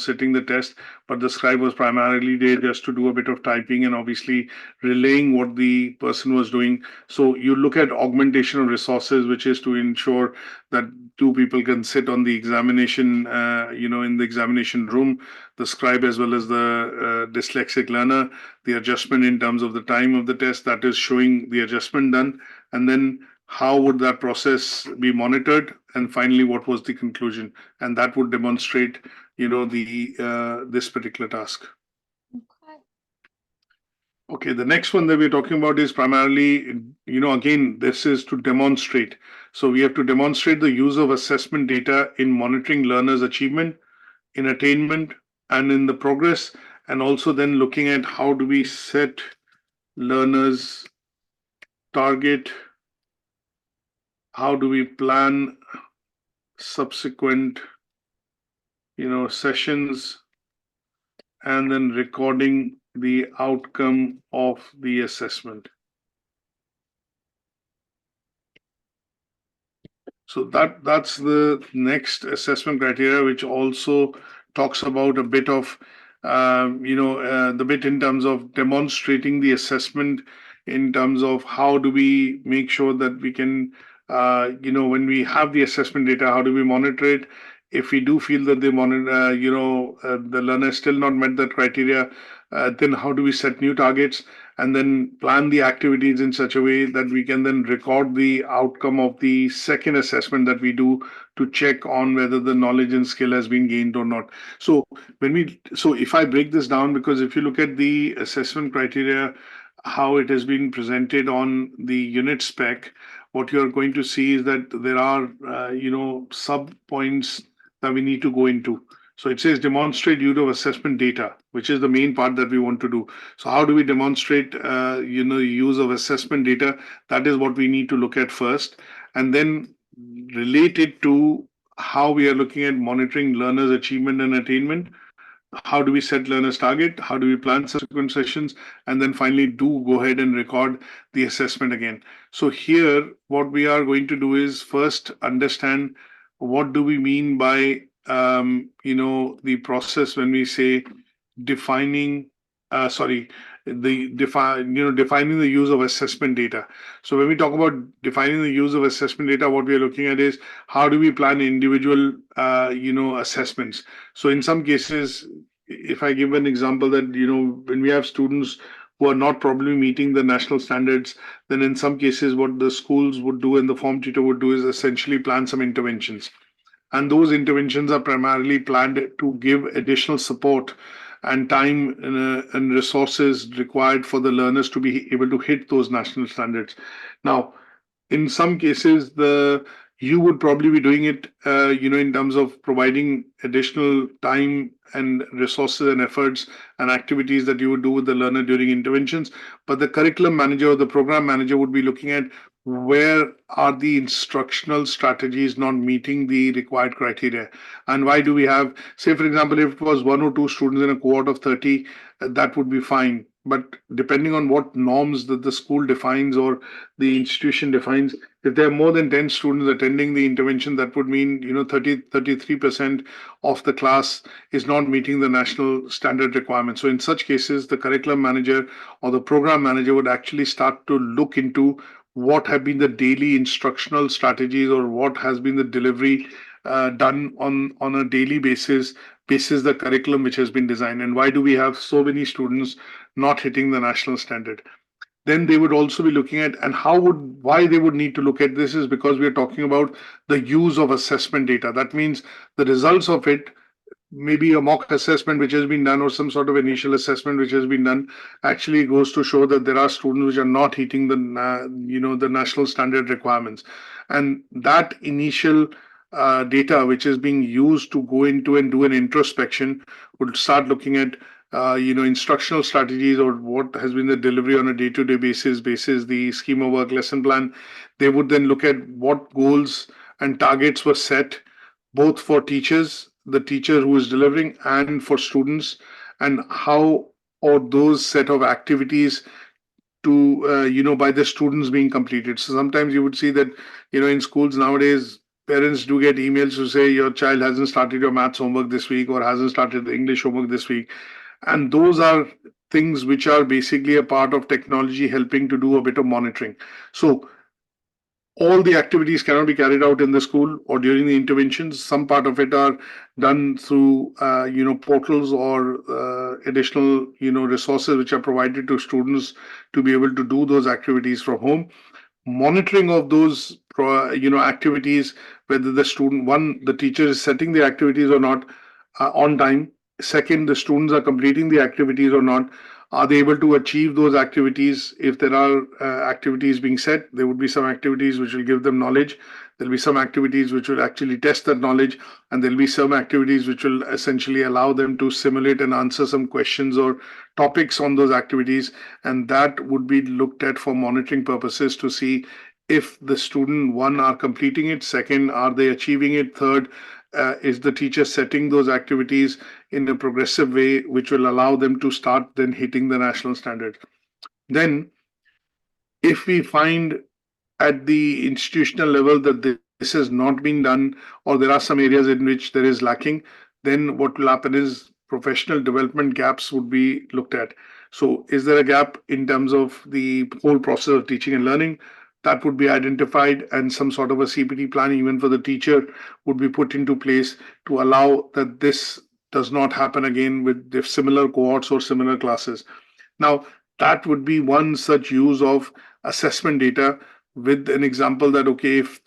sitting the test, but the scribe was primarily there just to do a bit of typing and obviously relaying what the person was doing. So you look at augmentation of resources, which is to ensure that two people can sit on the examination, in the examination room, the scribe as well as the dyslexic learner, the adjustment in terms of the time of the test, that is showing the adjustment done, and then how would that process be monitored, and finally what was the conclusion, and that would demonstrate the this particular task. Okay, the next one that we're talking about is primarily, again, this is to demonstrate. So we have to demonstrate the use of assessment data in monitoring learners' achievement, in attainment, and in the progress, and also then looking at how do we set learners' target, how do we plan subsequent, sessions, and then recording the outcome of the assessment. So that's the next assessment criteria, which also talks about a bit of, the bit in terms of demonstrating the assessment, in terms of how do we make sure that we can, when we have the assessment data, how do we monitor it? If we do feel that the learner has still not met that criteria, then how do we set new targets and then plan the activities in such a way that we can then record the outcome of the second assessment that we do to check on whether the knowledge and skill has been gained or not. So if I break this down, because if you look at the assessment criteria, how it has been presented on the unit spec, what you're going to see is that there are, sub points that we need to go into. So it says demonstrate use of assessment data, which is the main part that we want to do. So how do we demonstrate, use of assessment data? That is what we need to look at first, and then relate it to how we are looking at monitoring learners' achievement and attainment. How do we set learners' target? How do we plan subsequent sessions? And then finally do go ahead and record the assessment again. So here, what we are going to do is first understand what do we mean by, the process when we say defining, defining the use of assessment data. So when we talk about defining the use of assessment data, what we are looking at is how do we plan individual, assessments. So in some cases, if I give an example that, when we have students who are not probably meeting the national standards, then in some cases, what the schools would do and the form tutor would do is essentially plan some interventions. And those interventions are primarily planned to give additional support and time and resources required for the learners to be able to hit those national standards. Now, in some cases, you would probably be doing it, in terms of providing additional time and resources and efforts and activities that you would do with the learner during interventions. But the curriculum manager or the program manager would be looking at where are the instructional strategies not meeting the required criteria, and why do we have, say, for example, if it was one or two students in a cohort of 30, that would be fine. But depending on what norms that the school defines or the institution defines, if there are more than 10 students attending the intervention, that would mean 33% of the class is not meeting the national standard requirements. So in such cases, the curriculum manager or the program manager would actually start to look into what have been the daily instructional strategies or what has been the delivery done on a daily basis the curriculum which has been designed, and why do we have so many students not hitting the national standard? Then they would also be looking at, and why they would need to look at this is because we are talking about the use of assessment data. That means the results of it, maybe a mock assessment which has been done or some sort of initial assessment which has been done, actually goes to show that there are students which are not hitting the national standard requirements, and that initial data which is being used to go into and do an introspection would start looking at instructional strategies or what has been the delivery on a day-to-day basis the schema work lesson plan. They would then look at what goals and targets were set both for teachers, the teacher who is delivering, and for students, and how or those set of activities to by the students being completed. So sometimes you would see that in schools nowadays parents do get emails to say your child hasn't started your maths homework this week or hasn't started the English homework this week, and those are things which are basically a part of technology helping to do a bit of monitoring. So all the activities cannot be carried out in the school or during the interventions. Some part of it are done through portals or additional resources which are provided to students to be able to do those activities from home. Monitoring of those activities, whether the teacher is setting the activities or not on time. Second, the students are completing the activities or not. Are they able to achieve those activities? If there are activities being set, there would be some activities which will give them knowledge. There'll be some activities which will actually test that knowledge, and there'll be some activities which will essentially allow them to simulate and answer some questions or topics on those activities. And that would be looked at for monitoring purposes to see if the student, one, are completing it, second, are they achieving it, third, is the teacher setting those activities in a progressive way which will allow them to start then hitting the national standard. Then if we find at the institutional level that this has not been done, or there are some areas in which there is lacking, then what will happen is professional development gaps would be looked at. So is there a gap in terms of the whole process of teaching and learning? That would be identified, and some sort of a CPT plan even for the teacher would be put into place to allow that this does not happen again with the similar cohorts or similar classes. Now, that would be one such use of assessment data, with an example that, okay, if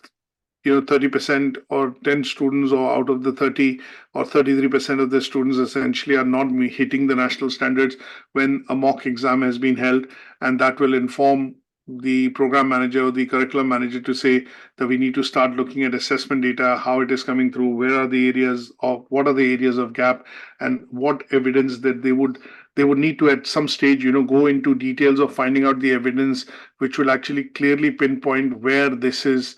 30% or 10 students or out of the 30 or 33% of the students essentially are not hitting the national standards when a mock exam has been held, and that will inform the program manager or the curriculum manager to say that we need to start looking at assessment data, how it is coming through, what are the areas of gap, and what evidence that they would need to at some stage go into details of finding out the evidence which will actually clearly pinpoint where this is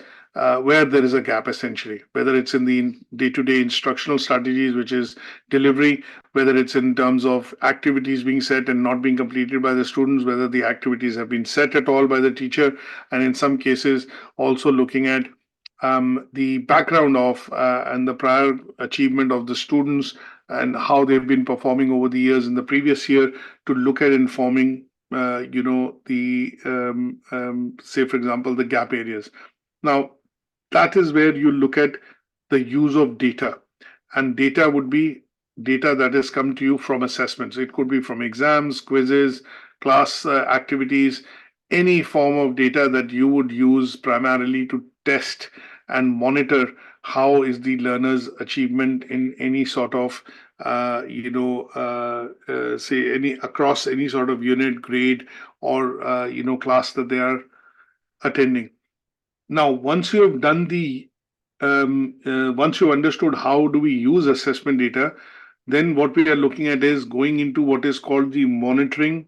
where there is a gap, essentially, whether it's in the day-to-day instructional strategies, which is delivery, whether it's in terms of activities being set and not being completed by the students, whether the activities have been set at all by the teacher, and in some cases also looking at the background of and the prior achievement of the students and how they've been performing over the years in the previous year, to look at informing the say, for example, the gap areas. Now, that is where you look at the use of data, and data would be data that has come to you from assessments. It could be from exams, quizzes, class activities, any form of data that you would use primarily to test and monitor how is the learner's achievement in any sort of say any across any sort of unit, grade, or class that they are attending. Now, once you have done once you understood how do we use assessment data, then what we are looking at is going into what is called the monitoring.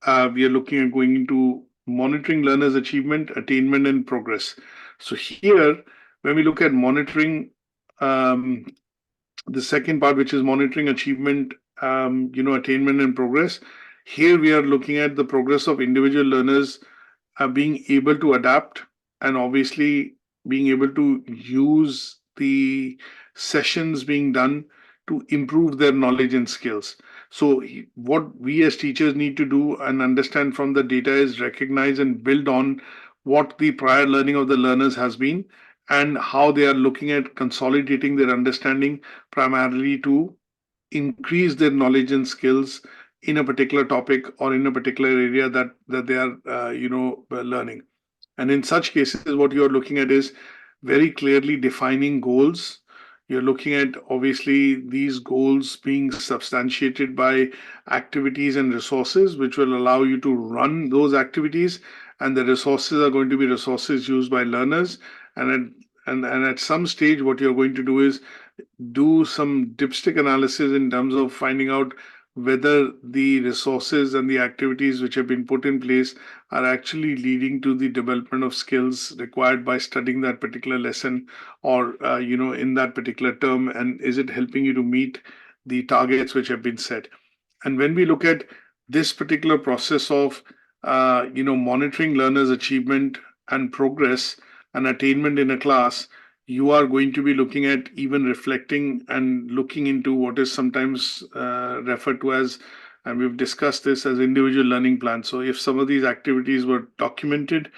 We are looking at going into monitoring learners' achievement, attainment, and progress. So here, when we look at monitoring, the second part, which is monitoring achievement, attainment and progress, here we are looking at the progress of individual learners being able to adapt, and obviously being able to use the sessions being done to improve their knowledge and skills. So what we as teachers need to do and understand from the data is recognize and build on what the prior learning of the learners has been, and how they are looking at consolidating their understanding primarily to increase their knowledge and skills in a particular topic or in a particular area that they are learning. And in such cases, what you're looking at is very clearly defining goals. You're looking at obviously these goals being substantiated by activities and resources, which will allow you to run those activities. And the resources are going to be resources used by learners. And at some stage, what you're going to do is do some dipstick analysis in terms of finding out whether the resources and the activities which have been put in place are actually leading to the development of skills required by studying that particular lesson or in that particular term, and is it helping you to meet the targets which have been set. And when we look at this particular process of monitoring learners achievement and progress and attainment in a class, you are going to be looking at even reflecting and looking into what is sometimes referred to as, and we've discussed this as individual learning plans. So if some of these activities were documented,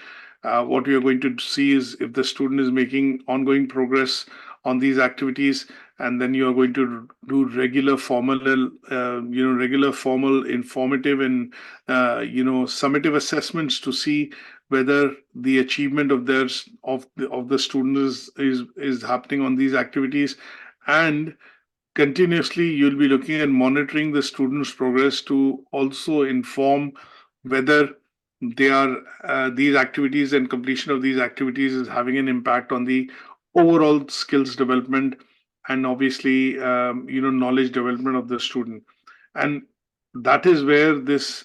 what we are going to see is if the student is making ongoing progress on these activities, and then you are going to do regular formal, informative, and summative assessments to see whether the achievement of the students is happening on these activities. And continuously you'll be looking at monitoring the students' progress to also inform whether they are these activities and completion of these activities is having an impact on the overall skills development and obviously knowledge development of the student. And that is where this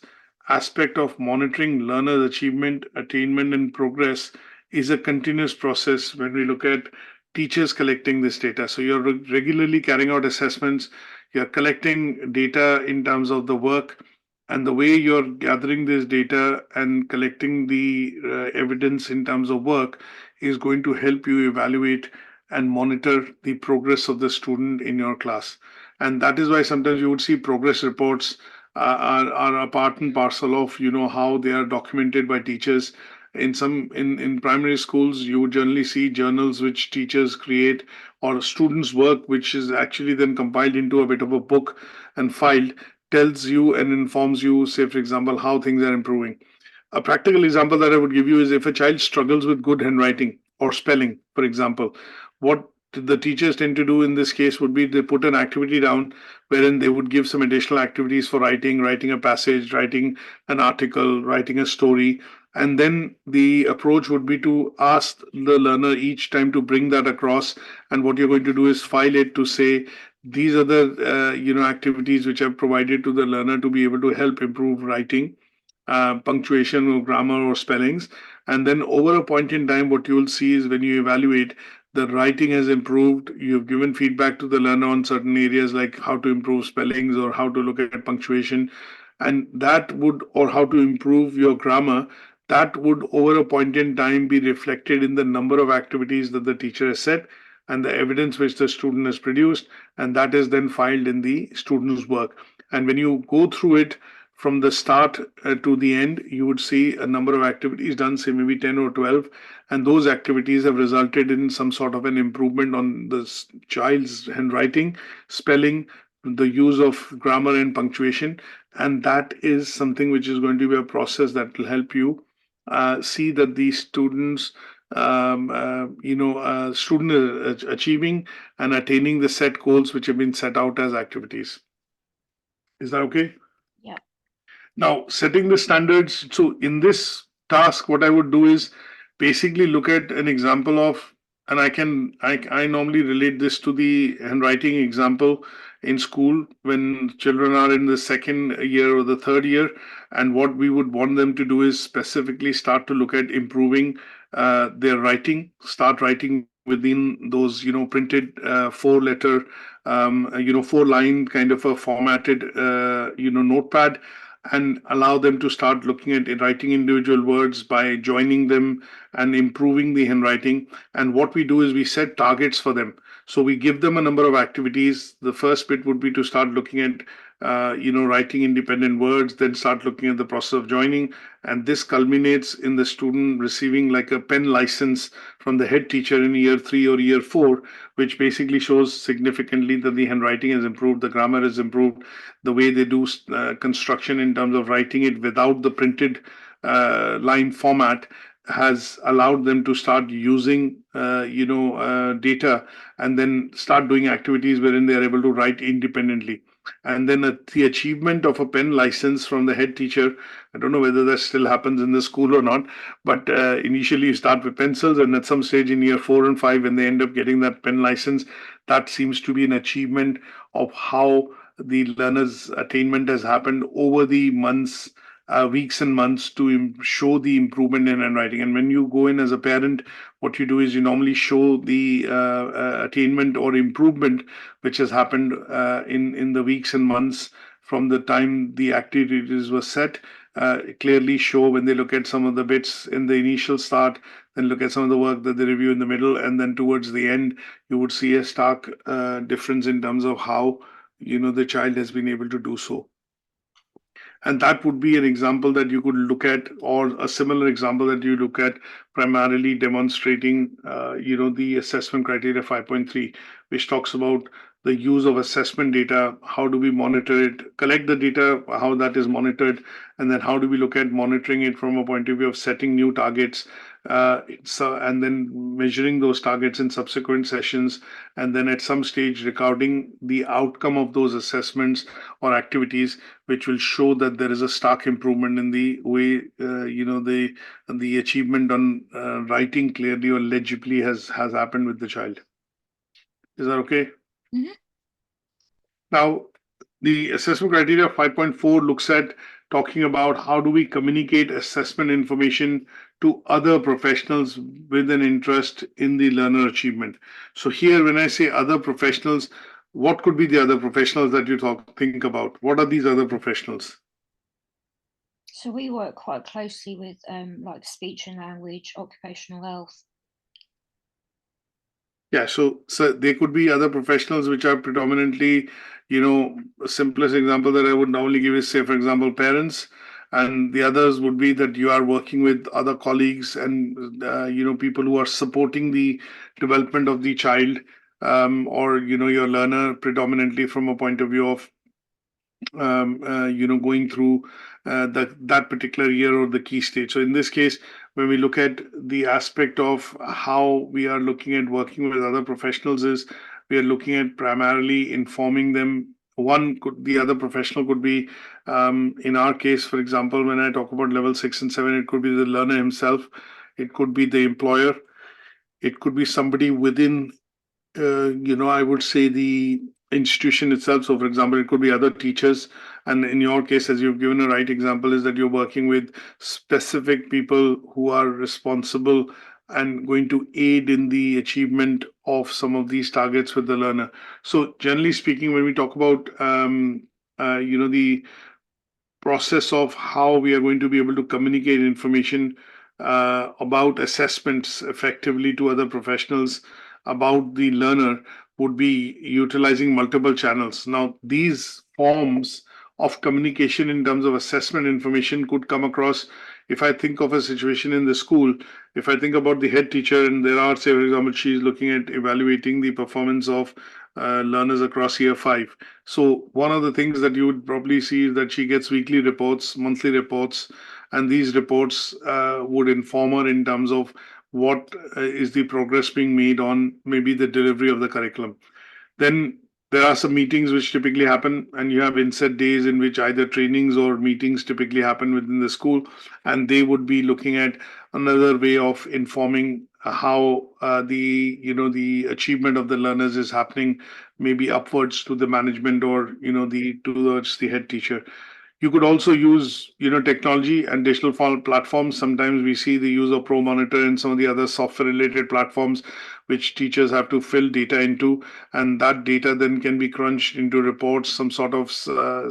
aspect of monitoring learners' achievement, attainment, and progress is a continuous process when we look at teachers collecting this data. So you're regularly carrying out assessments, you're collecting data in terms of the work, and the way you're gathering this data and collecting the evidence in terms of work is going to help you evaluate and monitor the progress of the student in your class. And that is why sometimes you would see progress reports are a part and parcel of how they are documented by teachers. In primary schools, you would generally see journals which teachers create or students' work, which is actually then compiled into a bit of a book and filed, tells you and informs you, say, for example, how things are improving. A practical example that I would give you is if a child struggles with good handwriting or spelling, for example, what the teachers tend to do in this case would be they put an activity down wherein they would give some additional activities for writing a passage, writing an article, writing a story. And then the approach would be to ask the learner each time to bring that across. And what you're going to do is file it to say, these are the activities which have provided to the learner to be able to help improve writing, punctuation or grammar or spellings. And then over a point in time, what you will see is when you evaluate, the writing has improved. You've given feedback to the learner on certain areas like how to improve spellings or how to look at punctuation, and that would, or how to improve your grammar. That would, over a point in time, be reflected in the number of activities that the teacher has set and the evidence which the student has produced, and that is then filed in the student's work. And when you go through it from the start to the end, you would see a number of activities done, say maybe 10 or 12, and those activities have resulted in some sort of an improvement on the child's handwriting, spelling, the use of grammar and punctuation. And that is something which is going to be a process that will help you see that the students student is achieving and attaining the set goals which have been set out as activities. Is that okay? Yeah. Now, setting the standards. So in this task, what I would do is basically look at an example of, and I normally relate this to the handwriting example in school when children are in the second year or the third year. And what we would want them to do is specifically start to look at improving their writing, start writing within those, printed 4-letter, 4-line kind of a formatted, notepad, and allow them to start looking at writing individual words by joining them and improving the handwriting. And what we do is we set targets for them. So we give them a number of activities. The first bit would be to start looking at writing independent words, then start looking at the process of joining. And this culminates in the student receiving like a pen license from the head teacher in year 3 or year 4, which basically shows significantly that the handwriting has improved, the grammar has improved, the way they do construction in terms of writing it without the printed line format has allowed them to start using data and then start doing activities wherein they are able to write independently. And then the achievement of a pen license from the head teacher, I don't know whether that still happens in the school or not, but initially you start with pencils, and at some stage in year 4 and 5 when they end up getting that pen license, that seems to be an achievement of how the learner's attainment has happened over the months, weeks and months to show the improvement in handwriting. And when you go in as a parent, what you do is you normally show the attainment or improvement which has happened in the weeks and months from the time the activities were set. Clearly show when they look at some of the bits in the initial start, then look at some of the work that they review in the middle, and then towards the end, you would see a stark difference in terms of how the child has been able to do so. And that would be an example that you could look at, or a similar example that you look at, primarily demonstrating, the assessment criteria 5.3, which talks about the use of assessment data. How do we monitor it, collect the data, how that is monitored, and then how do we look at monitoring it from a point of view of setting new targets, and then measuring those targets in subsequent sessions, and then at some stage recording the outcome of those assessments or activities, which will show that there is a stark improvement in the way the achievement on writing clearly or legibly has happened with the child. Is that okay? Mhm. Now, the assessment criteria 5.4 looks at talking about how do we communicate assessment information to other professionals with an interest in the learner achievement. So here, when I say other professionals, what could be the other professionals that you think about? What are these other professionals? So we work quite closely with like speech and language, occupational health. Yeah, so there could be other professionals which are predominantly, the simplest example that I would normally give is, say, for example, parents, and the others would be that you are working with other colleagues and people who are supporting the development of the child, or your learner, predominantly from a point of view of going through that particular year or the key stage. So in this case, when we look at the aspect of how we are looking at working with other professionals, is we are looking at primarily informing them. The other professional could be, in our case, for example, when I talk about level 6 and 7, it could be the learner himself, it could be the employer, it could be somebody within I would say the institution itself. So, for example, it could be other teachers. And in your case, as you've given a right example, is that you're working with specific people who are responsible and going to aid in the achievement of some of these targets with the learner. So, generally speaking, when we talk about, the process of how we are going to be able to communicate information about assessments effectively to other professionals about the learner would be utilizing multiple channels. Now, these forms of communication in terms of assessment information could come across. If I think of a situation in the school, if I think about the head teacher, and there are, say, for example, she's looking at evaluating the performance of learners across year 5. So one of the things that you would probably see is that she gets weekly reports, monthly reports, and these reports would inform her in terms of what is the progress being made on maybe the delivery of the curriculum. Then there are some meetings which typically happen, and you have inset days in which either trainings or meetings typically happen within the school, and they would be looking at another way of informing how the achievement of the learners is happening, maybe upwards to the management or the towards the head teacher. You could also use, technology and digital platforms. Sometimes we see the use of Pro Monitor and some of the other software-related platforms, which teachers have to fill data into, and that data then can be crunched into reports, some sort of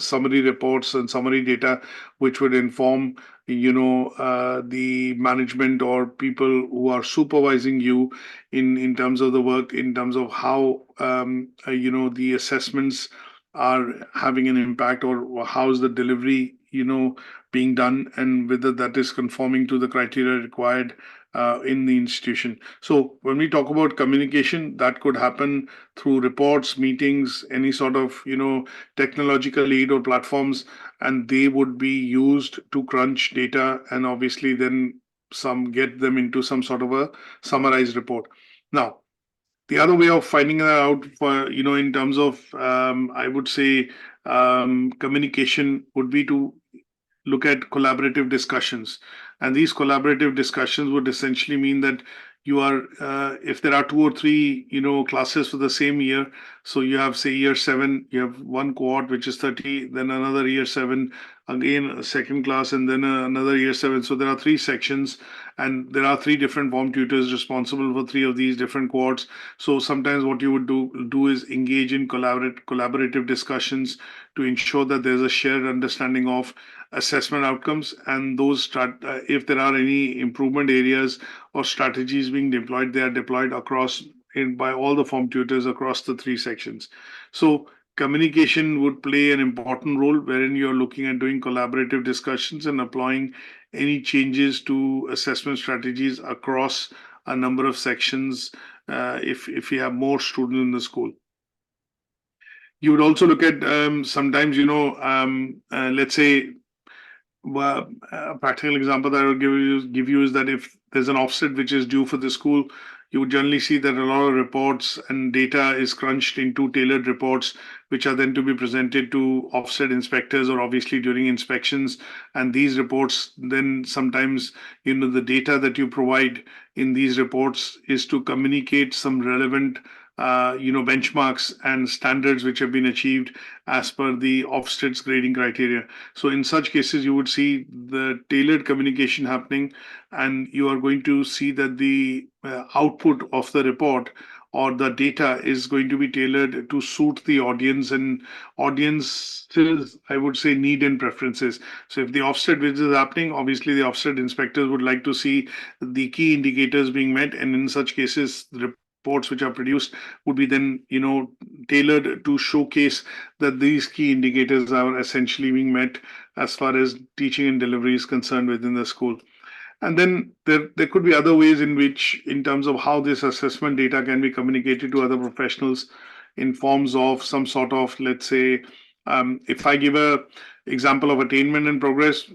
summary reports and summary data, which would inform, the management or people who are supervising you in terms of the work, in terms of how the assessments are having an impact, or how's the delivery being done, and whether that is conforming to the criteria required in the institution. So when we talk about communication, that could happen through reports, meetings, any sort of technological aid or platforms, and they would be used to crunch data, and obviously then some get them into some sort of a summarized report. Now, the other way of finding that out, for in terms of I would say communication, would be to look at collaborative discussions. And these collaborative discussions would essentially mean that you are, if there are two or three, classes for the same year, so you have, say, year seven, you have one cohort which is 30, then another year seven, again a second class, and then another year seven. So there are three sections, and there are three different form tutors responsible for three of these different cohorts. So sometimes what you would do is engage in collaborative discussions to ensure that there's a shared understanding of assessment outcomes, and if there are any improvement areas or strategies being deployed, they are deployed across by all the form tutors across the three sections. So communication would play an important role, wherein you're looking at doing collaborative discussions and applying any changes to assessment strategies across a number of sections, if you have more students in the school. You would also look at sometimes, let's say, well, a practical example that I would give you is that if there's an offset which is due for the school, you would generally see that a lot of reports and data is crunched into tailored reports, which are then to be presented to offset inspectors, or obviously during inspections. And these reports then sometimes, the data that you provide in these reports is to communicate some relevant benchmarks and standards which have been achieved as per the Ofsted's grading criteria. So in such cases, you would see the tailored communication happening, and you are going to see that the output of the report or the data is going to be tailored to suit the audience and audiences, I would say, need and preferences. So if the offset which is happening, obviously the offset inspectors would like to see the key indicators being met, and in such cases, the reports which are produced would be then, tailored to showcase that these key indicators are essentially being met as far as teaching and delivery is concerned within the school. And then there could be other ways in which, in terms of how this assessment data can be communicated to other professionals in forms of some sort of, let's say, if I give a example of attainment and progress,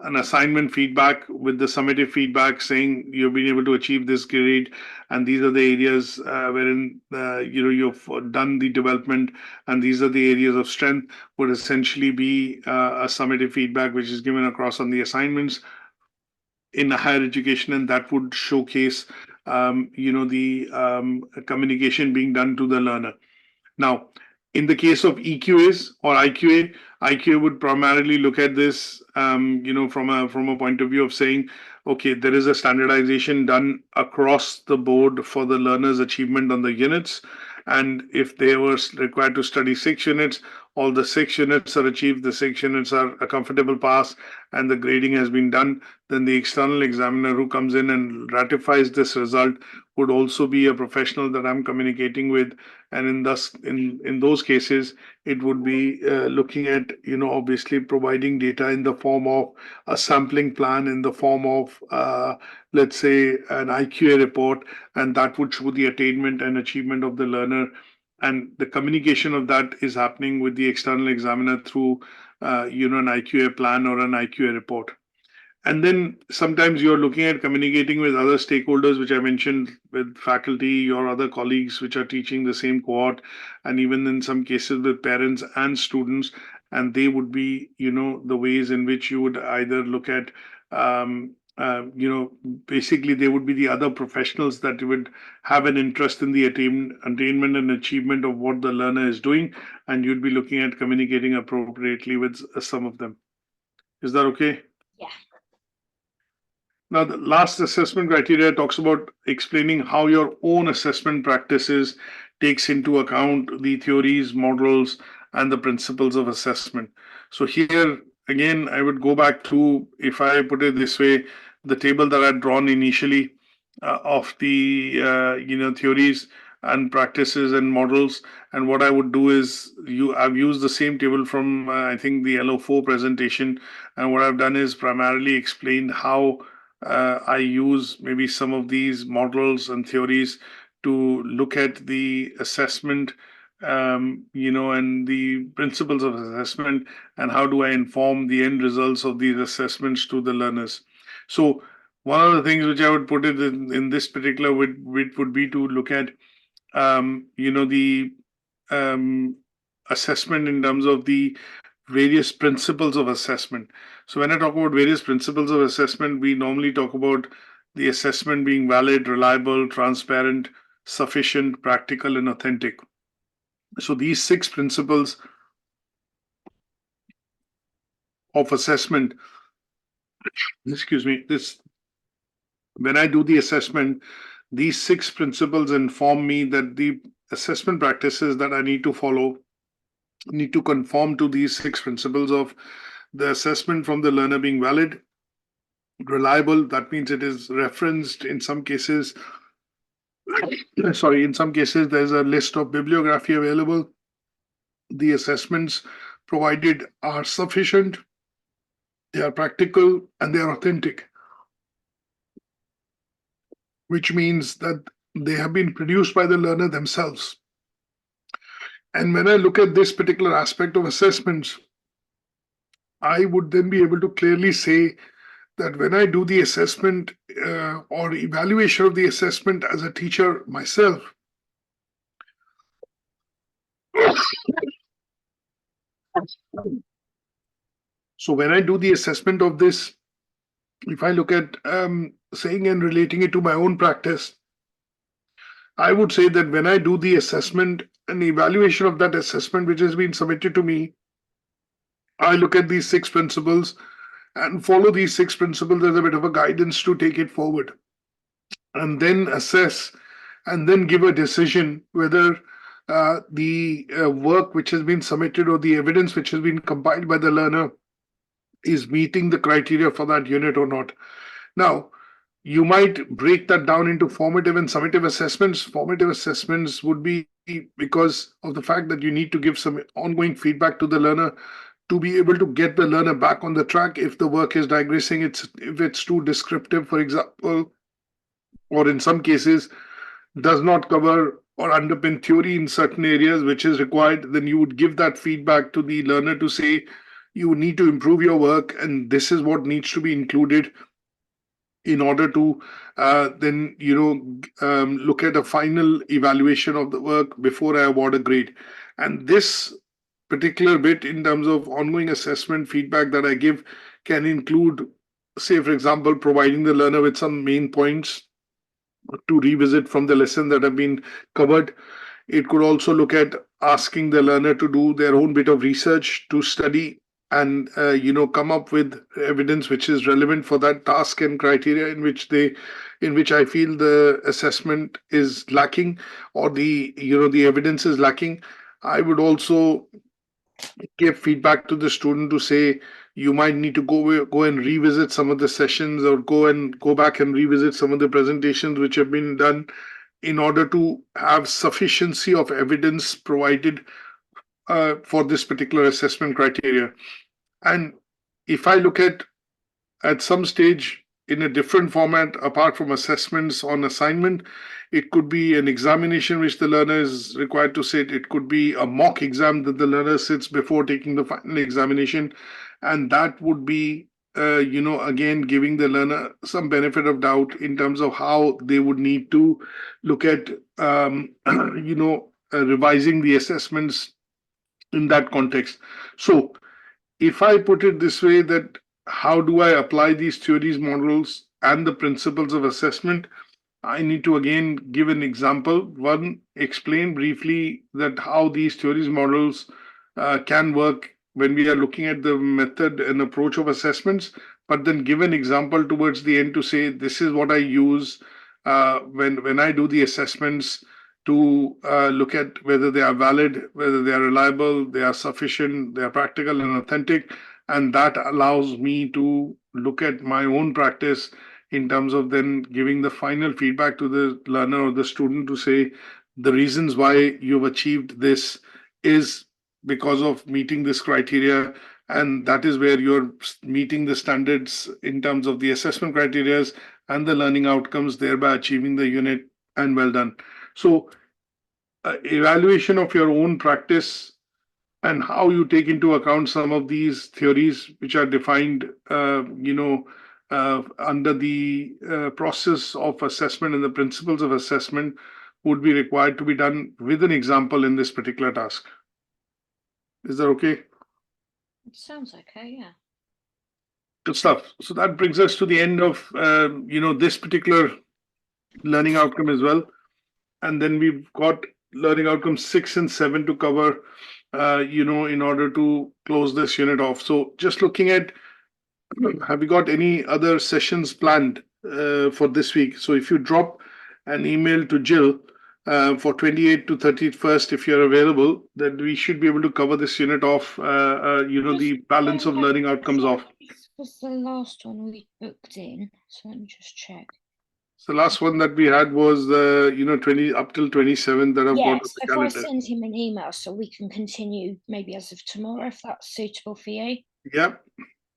an assignment feedback with the summative feedback saying you've been able to achieve this grade, and these are the areas wherein you've done the development, and these are the areas of strength, would essentially be a summative feedback which is given across on the assignments in higher education, and that would showcase the communication being done to the learner. Now, in the case of EQAs or IQA, IQA would primarily look at this, from a point of view of saying, okay, there is a standardization done across the board for the learner's achievement on the units, and if they were required to study 6 units, all the 6 units are achieved, the 6 units are a comfortable pass, and the grading has been done. Then the external examiner who comes in and ratifies this result would also be a professional that I'm communicating with, and in those cases, it would be looking at obviously providing data in the form of a sampling plan, in the form of let's say an IQA report, and that would show the attainment and achievement of the learner, and the communication of that is happening with the external examiner through an IQA plan or an IQA report. And then sometimes you're looking at communicating with other stakeholders, which I mentioned, with faculty or other colleagues which are teaching the same cohort, and even in some cases with parents and students. And they would be, the ways in which you would either look at basically they would be the other professionals that would have an interest in the attainment and achievement of what the learner is doing, and you'd be looking at communicating appropriately with some of them. Is that okay? Yeah. Now, the last assessment criteria talks about explaining how your own assessment practices takes into account the theories, models, and the principles of assessment. So here, again, I would go back to, if I put it this way, the table that I'd drawn initially of the theories and practices and models. And what I would do is I've used the same table from I think the LO4 presentation, and what I've done is primarily explained how I use maybe some of these models and theories to look at the assessment, and the principles of assessment, and how do I inform the end results of these assessments to the learners. So one of the things which I would put it in this particular would be to look at, the assessment in terms of the various principles of assessment. So when I talk about various principles of assessment, we normally talk about the assessment being valid, reliable, transparent, sufficient, practical, and authentic. So these 6 principles of assessment, excuse me, when I do the assessment, these 6 principles inform me that the assessment practices that I need to follow need to conform to these 6 principles of the assessment from the learner being valid, reliable, that means it is referenced in some cases. Sorry, in some cases, there's a list of bibliography available. The assessments provided are sufficient, they are practical, and they are authentic, which means that they have been produced by the learner themselves. And when I look at this particular aspect of assessments, I would then be able to clearly say that when I do the assessment or evaluation of the assessment as a teacher myself, so when I do the assessment of this, if I look at saying and relating it to my own practice, I would say that when I do the assessment and evaluation of that assessment which has been submitted to me, I look at these 6 principles and follow these 6 principles as a bit of a guidance to take it forward, and then assess and then give a decision whether the work which has been submitted or the evidence which has been compiled by the learner is meeting the criteria for that unit or not. Now, you might break that down into formative and summative assessments. Formative assessments would be because of the fact that you need to give some ongoing feedback to the learner to be able to get the learner back on the track if the work is digressing, if it's too descriptive, for example, or in some cases does not cover or underpin theory in certain areas which is required, then you would give that feedback to the learner to say, you need to improve your work and this is what needs to be included in order to then look at a final evaluation of the work before I award a grade. And this particular bit in terms of ongoing assessment feedback that I give can include, say, for example, providing the learner with some main points to revisit from the lesson that have been covered. It could also look at asking the learner to do their own bit of research, to study and come up with evidence which is relevant for that task and criteria in which I feel the assessment is lacking or the evidence is lacking. I would also give feedback to the student to say you might need to go and revisit some of the sessions or go back and revisit some of the presentations which have been done in order to have sufficiency of evidence provided for this particular assessment criteria. And if I look at some stage in a different format apart from assessments on assignment, it could be an examination which the learner is required to sit. It could be a mock exam that the learner sits before taking the final examination. And that would be, again, giving the learner some benefit of doubt in terms of how they would need to look at, revising the assessments in that context. So if I put it this way, that how do I apply these theories, models, and the principles of assessment, I need to again give an example. One, explain briefly that how these theories models can work when we are looking at the method and approach of assessments, but then give an example towards the end to say, this is what I use when I do the assessments to look at whether they are valid, whether they are reliable, they are sufficient, they are practical and authentic. And that allows me to look at my own practice in terms of then giving the final feedback to the learner or the student to say the reasons why you've achieved this is because of meeting this criteria, and that is where you're meeting the standards in terms of the assessment criteria and the learning outcomes, thereby achieving the unit, and well done. So evaluation of your own practice and how you take into account some of these theories which are defined under the process of assessment and the principles of assessment would be required to be done with an example in this particular task. Is that okay? It sounds okay, yeah. Good stuff. So that brings us to the end of this particular learning outcome as well. And then we've got learning outcomes 6 and 7 to cover, in order to close this unit off. So just looking at, have we got any other sessions planned for this week? So if you drop an email to Jill for 28th to 31st, if you're available, then we should be able to cover this unit off, the balance of learning outcomes off. This was the last one we booked in, so let me just check. So the last one that we had was 20 up till 27th that I've got on the if calendar. I send him an email so we can continue maybe as of tomorrow, if that's suitable for you. Yep,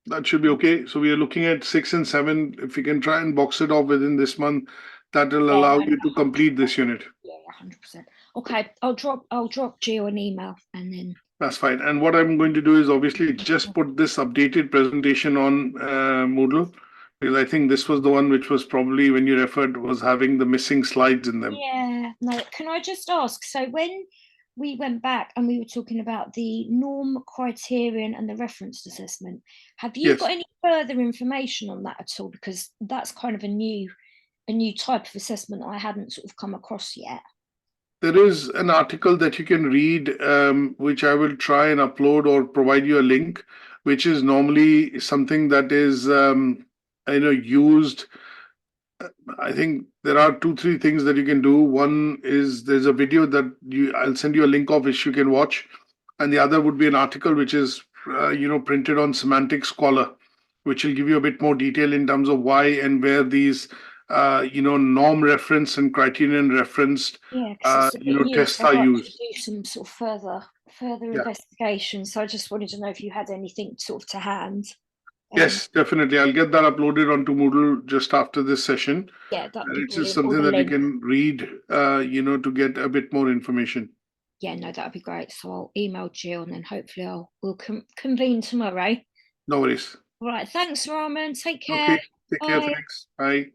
that should be okay. So we are looking at 6 and 7. If we can try and box it off within this month, that will allow you to complete this unit. Yeah, 100%. Okay, I'll drop Gio an email and then. That's fine. And what I'm going to do is obviously just put this updated presentation on Moodle, because I think this was the one which was probably, when you referred, was having the missing slides in them. Yeah, no, can I just ask, so when we went back and we were talking about the norm, criterion and the reference assessment, have you got any further information on that at all? Because that's kind of a new type of assessment I hadn't sort of come across yet. There is an article that you can read, which I will try and upload or provide you a link, which is normally something that is, used. I think there are 2-3 things that you can do. One is there's a video that I'll send you a link of which you can watch, and the other would be an article which is, printed on Semantic Scholar, which will give you a bit more detail in terms of why and where these norm reference and criterion referenced tests are used. To do some sort of further investigation. So I just wanted to know if you had anything sort of to hand. Yes, definitely. I'll get that uploaded onto Moodle just after this session. Yeah, that'd be it's just something that you can read, to get a bit more information. Yeah, no, that'd be great. So I'll email Jill and then hopefully we'll convene tomorrow. No worries. All right. Thanks, Raman. Take care. Okay. Take care. Thanks. Bye.